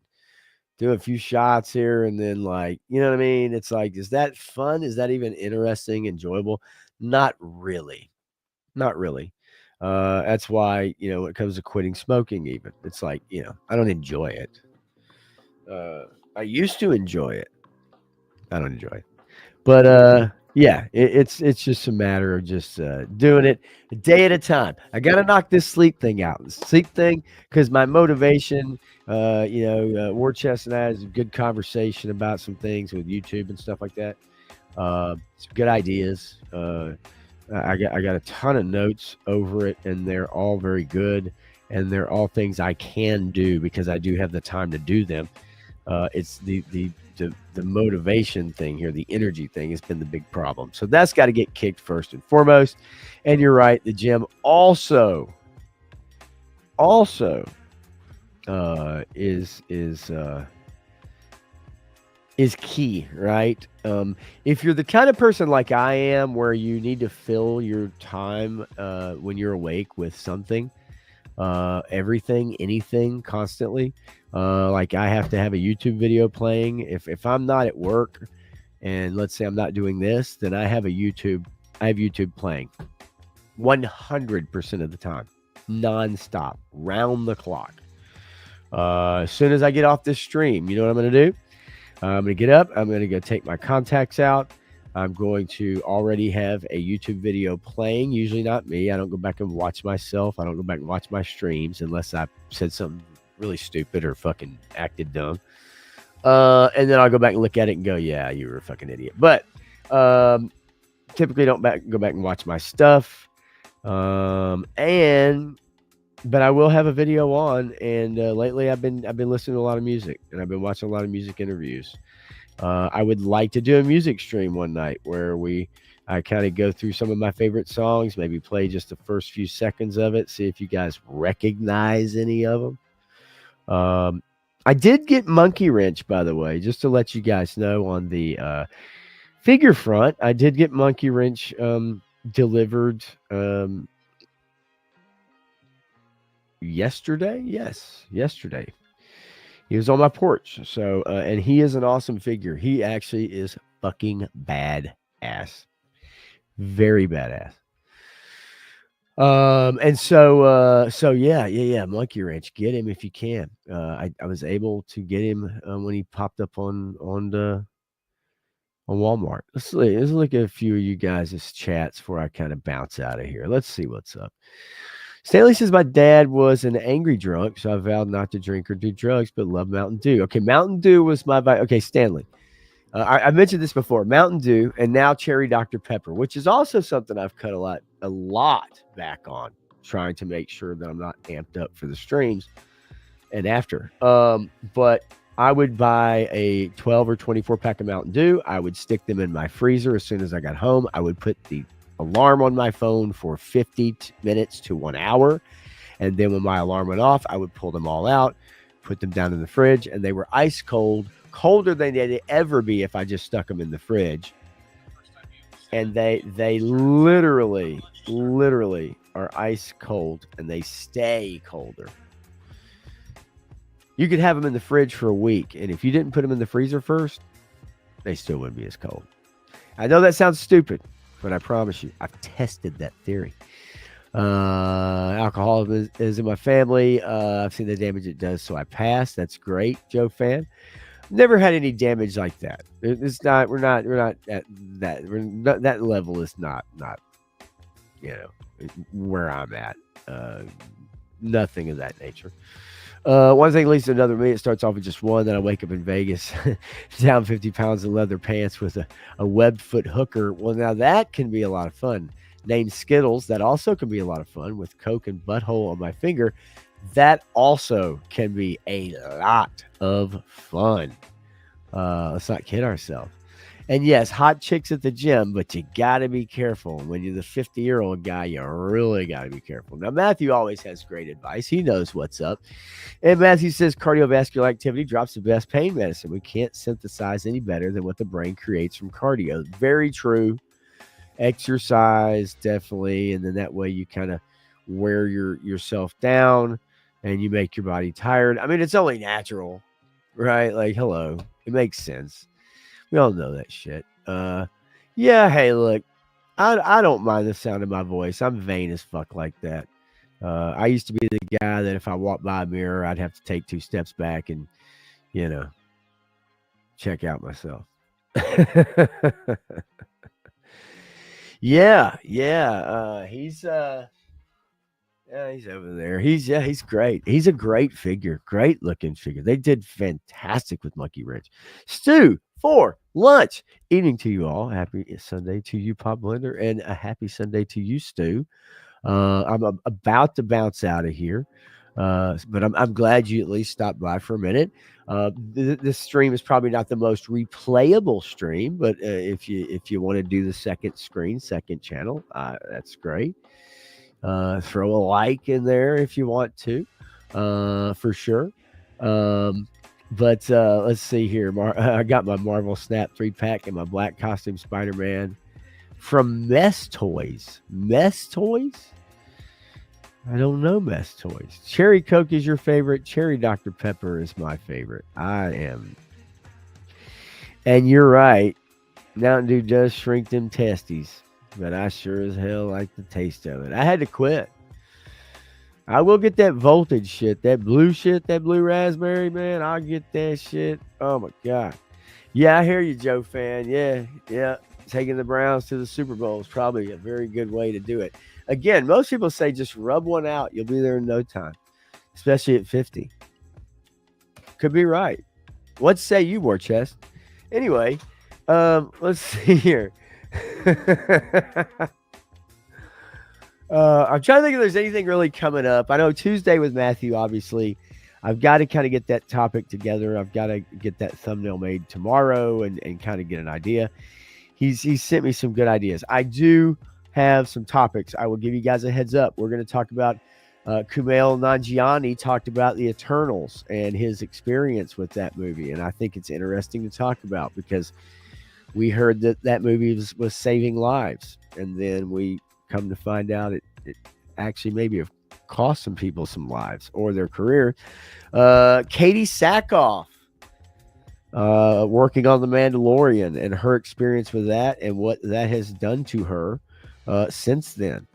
do a few shots here and then like, you know what I mean? It's like, is that fun? Is that even interesting, enjoyable? Not really. Not really. That's why, when it comes to quitting smoking, even it's like, I don't enjoy it. I used to enjoy it. I don't enjoy it. But it's just a matter of just doing it a day at a time. I gotta knock this sleep thing out. The sleep thing, because my motivation, War Chest and I had a good conversation about some things with YouTube and stuff like that. Some good ideas. I got a ton of notes over it, and they're all very good, and they're all things I can do because I do have the time to do them. It's the motivation thing here, the energy thing has been the big problem. So that's got to get kicked first and foremost. And you're right, the gym also is key, right? If you're the kind of person like I am, where you need to fill your time when you're awake with something, everything, anything, constantly. Like I have to have a YouTube video playing. If I'm not at work and let's say I'm not doing this, then I have YouTube playing 100% of the time, nonstop, round the clock. As soon as I get off this stream, you know what I'm going to do? I'm going to get up. I'm going to go take my contacts out. I'm going to already have a YouTube video playing. Usually not me. I don't go back and watch myself. I don't go back and watch my streams unless I said something really stupid or fucking acted dumb. And then I'll go back and look at it and go, yeah, you were a fucking idiot. But typically don't go back and watch my stuff. But I will have a video on, and lately I've been listening to a lot of music, and I've been watching a lot of music interviews. I would like to do a music stream one night where I kind of go through some of my favorite songs, maybe play just the first few seconds of it, see if you guys recognize any of them. I did get Monkey Wrench, by the way, just to let you guys know on the figure front. I did get Monkey Wrench delivered yesterday. Yes, yesterday. He was on my porch. So, and he is an awesome figure. He actually is fucking badass. Very badass. And so yeah, Monkey Wrench. Get him if you can. I was able to get him when he popped up on Walmart. Let's look at a few of you guys' chats before I kind of bounce out of here. Let's see what's up. Stanley says, my dad was an angry drunk, so I vowed not to drink or do drugs, but love Mountain Dew. Okay, Mountain Dew was my vibe. Okay, Stanley. I mentioned this before. Mountain Dew and now Cherry Dr. Pepper, which is also something I've cut a lot back on, trying to make sure that I'm not amped up for the streams and after. But I would buy a 12 or 24 pack of Mountain Dew. I would stick them in my freezer as soon as I got home. I would put the alarm on my phone for 50 minutes to 1 hour. And then when my alarm went off, I would pull them all out, put them down in the fridge, and they were ice cold, colder than they'd ever be if I just stuck them in the fridge. And they literally are ice cold, and they stay colder. You could have them in the fridge for a week, and if you didn't put them in the freezer first, they still wouldn't be as cold. I know that sounds stupid, but I promise you, I've tested that theory. Alcohol is in my family. I've seen the damage it does, so I pass. That's great, Joe fan. Never had any damage like that. It's not. We're not at that. That level is not. Where I'm at. Nothing of that nature. One thing leads to another. Me, it starts off with just one. Then I wake up in Vegas, down 50 pounds in leather pants with a webbed foot hooker. Well, now that can be a lot of fun. Named Skittles, that also can be a lot of fun with Coke and butthole on my finger. That also can be a lot of fun. Let's not kid ourselves. And yes, hot chicks at the gym, but you got to be careful. When you're the 50-year-old guy, you really got to be careful. Now, Matthew always has great advice. He knows what's up. And Matthew says cardiovascular activity drops the best pain medicine. We can't synthesize any better than what the brain creates from cardio. Very true. Exercise, definitely. And then that way you kind of wear yourself down and you make your body tired. I mean, it's only natural, right? Like, hello. It makes sense. We all know that shit. Yeah, hey, look, I don't mind the sound of my voice. I'm vain as fuck like that. I used to be the guy that if I walked by a mirror, I'd have to take 2 steps back and, check out myself. Yeah. He's over there. He's great. He's a great figure. Great looking figure. They did fantastic with Monkey Wrench. Stu for lunch. Evening to you all. Happy Sunday to you, Pop Blender, and a happy Sunday to you, Stu. I'm about to bounce out of here. But I'm glad you at least stopped by for a minute. This stream is probably not the most replayable stream, but if you want to do the second screen, second channel, that's great. Throw a like in there if you want to, for sure. But let's see here. I got my Marvel Snap 3-pack and my Black Costume Spider-Man from Mess Toys. Mess Toys? I don't know Mess Toys. Cherry Coke is your favorite. Cherry Dr. Pepper is my favorite. I am. And you're right. Mountain Dew does shrink them testes, but I sure as hell like the taste of it. I had to quit. I will get that voltage shit, that blue raspberry, man. I'll get that shit. Oh my God. Yeah, I hear you, Joe fan. Yeah. Taking the Browns to the Super Bowl is probably a very good way to do it. Again, most people say just rub one out. You'll be there in no time, especially at 50. Could be right. What say you, War Chest? Anyway, let's see here. I'm trying to think if there's anything really coming up. I know Tuesday with Matthew, obviously. I've got to kind of get that topic together. I've got to get that thumbnail made tomorrow and kind of get an idea. He's sent me some good ideas. I do have some topics. I will give you guys a heads up. We're going to talk about Kumail Nanjiani talked about the Eternals and his experience with that movie. And I think it's interesting to talk about because we heard that movie was saving lives. And then we come to find out it actually maybe have cost some people some lives or their career. Katie Sackhoff working on The Mandalorian and her experience with that and what that has done to her since then.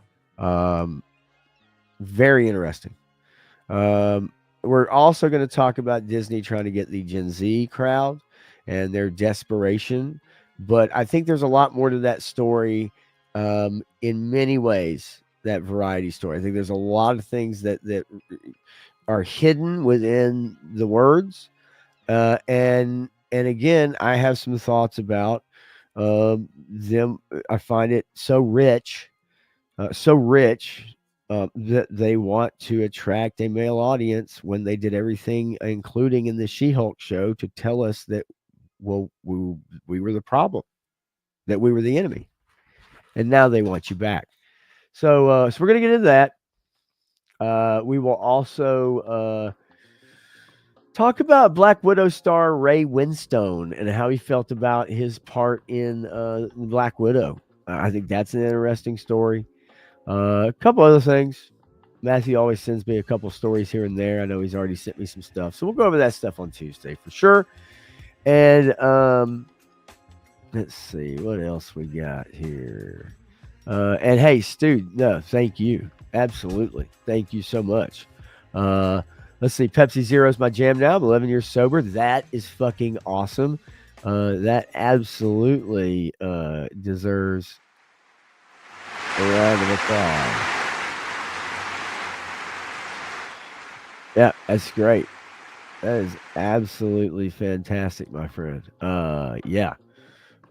Very interesting. We're also going to talk about Disney trying to get the Gen Z crowd and their desperation. But I think there's a lot more to that story in many ways, that variety story. I think there's a lot of things that are hidden within the words. And again, I have some thoughts about them. I find it so rich that they want to attract a male audience when they did everything, including in the She-Hulk show, to tell us that, well, we were the problem, that we were the enemy. And now they want you back. So we're going to get into that. We will also talk about Black Widow star Ray Winstone and how he felt about his part in Black Widow. I think that's an interesting story. A couple other things. Matthew always sends me a couple stories here and there. I know he's already sent me some stuff. So we'll go over that stuff on Tuesday for sure. And let's see what else we got here. And hey, Stu, no, thank you. Absolutely. Thank you so much. Let's see. Pepsi Zero is my jam now. I'm 11 years sober. That is fucking awesome. That absolutely deserves a round of applause. Yeah, that's great. That is absolutely fantastic, my friend. Yeah.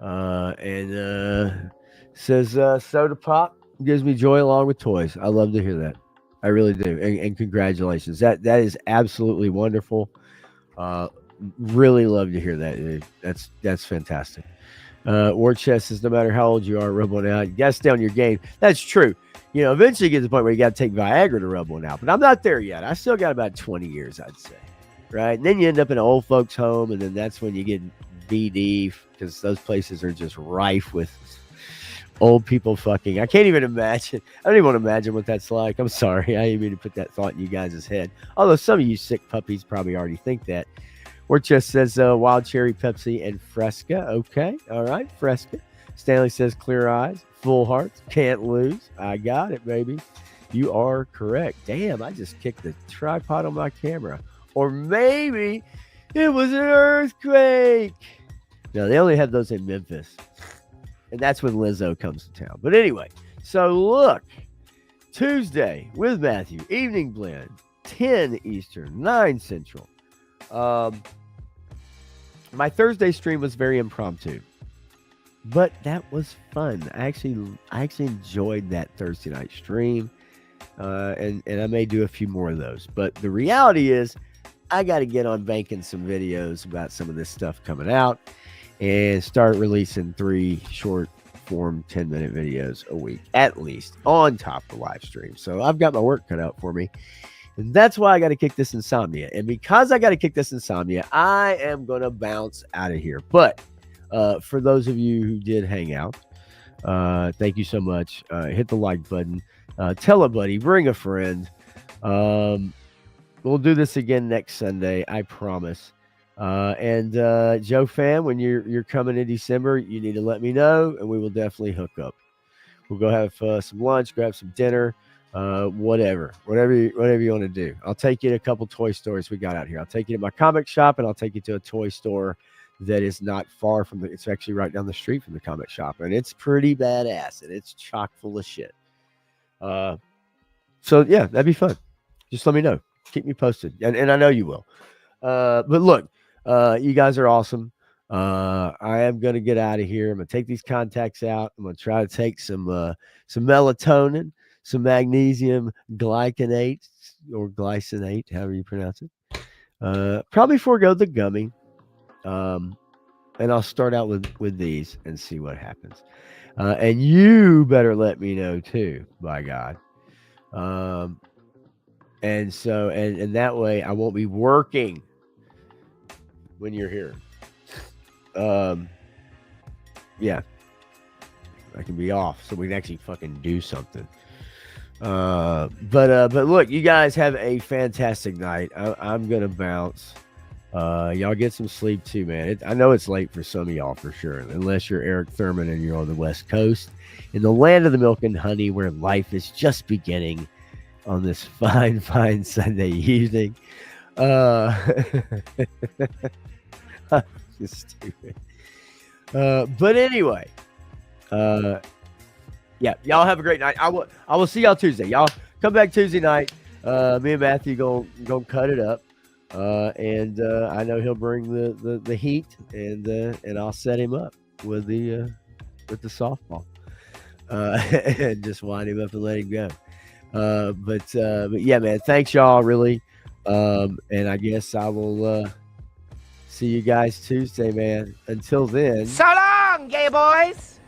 And says soda pop gives me joy along with toys. I love to hear that. I really do. And congratulations. That is absolutely wonderful. Really love to hear that, dude. That's fantastic. War Chest says no matter how old you are, rub one out. You gotta stay on your game. That's true. You know, eventually you get to the point where you got to take Viagra to rub one out. But I'm not there yet. I still got about 20 years, I'd say. Right? And then you end up in an old folks' home, and then that's when you get BD, because those places are just rife with old people fucking. I can't even imagine. I don't even want to imagine what that's like. I'm sorry. I didn't mean to put that thought in you guys' head. Although some of you sick puppies probably already think that. Or just says wild cherry Pepsi and Fresca. Okay. All right. Fresca. Stanley says clear eyes, full hearts, can't lose. I got it, baby. You are correct. Damn, I just kicked the tripod on my camera. Or maybe it was an earthquake. No, they only have those in Memphis. And that's when Lizzo comes to town. But anyway, so look, Tuesday with Matthew, Evening Blend, 10 Eastern, 9 Central. My Thursday stream was very impromptu, but that was fun. I actually enjoyed that Thursday night stream, and I may do a few more of those. But the reality is, I got to get on banking some videos about some of this stuff coming out and start releasing 3 short form 10-minute videos a week, at least, on top of the live stream. So I've got my work cut out for me. And that's why I got to kick this insomnia. And because I got to kick this insomnia, I am going to bounce out of here. But for those of you who did hang out, thank you so much. Hit the like button. Tell a buddy. Bring a friend. We'll do this again next Sunday. I promise. And Joe fam, when you're coming in December, you need to let me know, and we will definitely hook up. We'll go have some lunch, grab some dinner. Whatever you want to do. I'll take you to a couple toy stores we got out here. I'll take you to my comic shop, and I'll take you to a toy store that is not far from it's actually right down the street from the comic shop, and it's pretty badass, and it's chock full of shit. So yeah, that'd be fun. Just let me know. Keep me posted, and I know you will. But look, you guys are awesome. I am going to get out of here. I'm going to take these contacts out. I'm going to try to take some melatonin, some magnesium glycinate or glycinate, however you pronounce it. Probably forego the gummy. And I'll start out with these and see what happens. And you better let me know too, by God. And so, and that way I won't be working when you're here. Yeah, I can be off so we can actually fucking do something. But look, you guys have a fantastic night. I'm gonna bounce. Y'all get some sleep too, man. I know it's late for some of y'all for sure, unless you're Eric Thurman and you're on the West Coast, in the land of the milk and honey, where life is just beginning on this fine Sunday evening. Just stupid. But anyway, yeah, y'all have a great night. I will see y'all Tuesday. Y'all come back Tuesday night. Me and Matthew gonna cut it up. And I know he'll bring the heat, and I'll set him up with the softball, and just wind him up and let him go. But yeah, man, thanks y'all really. And I guess I will see you guys Tuesday, man. Until then, So long, gay boys.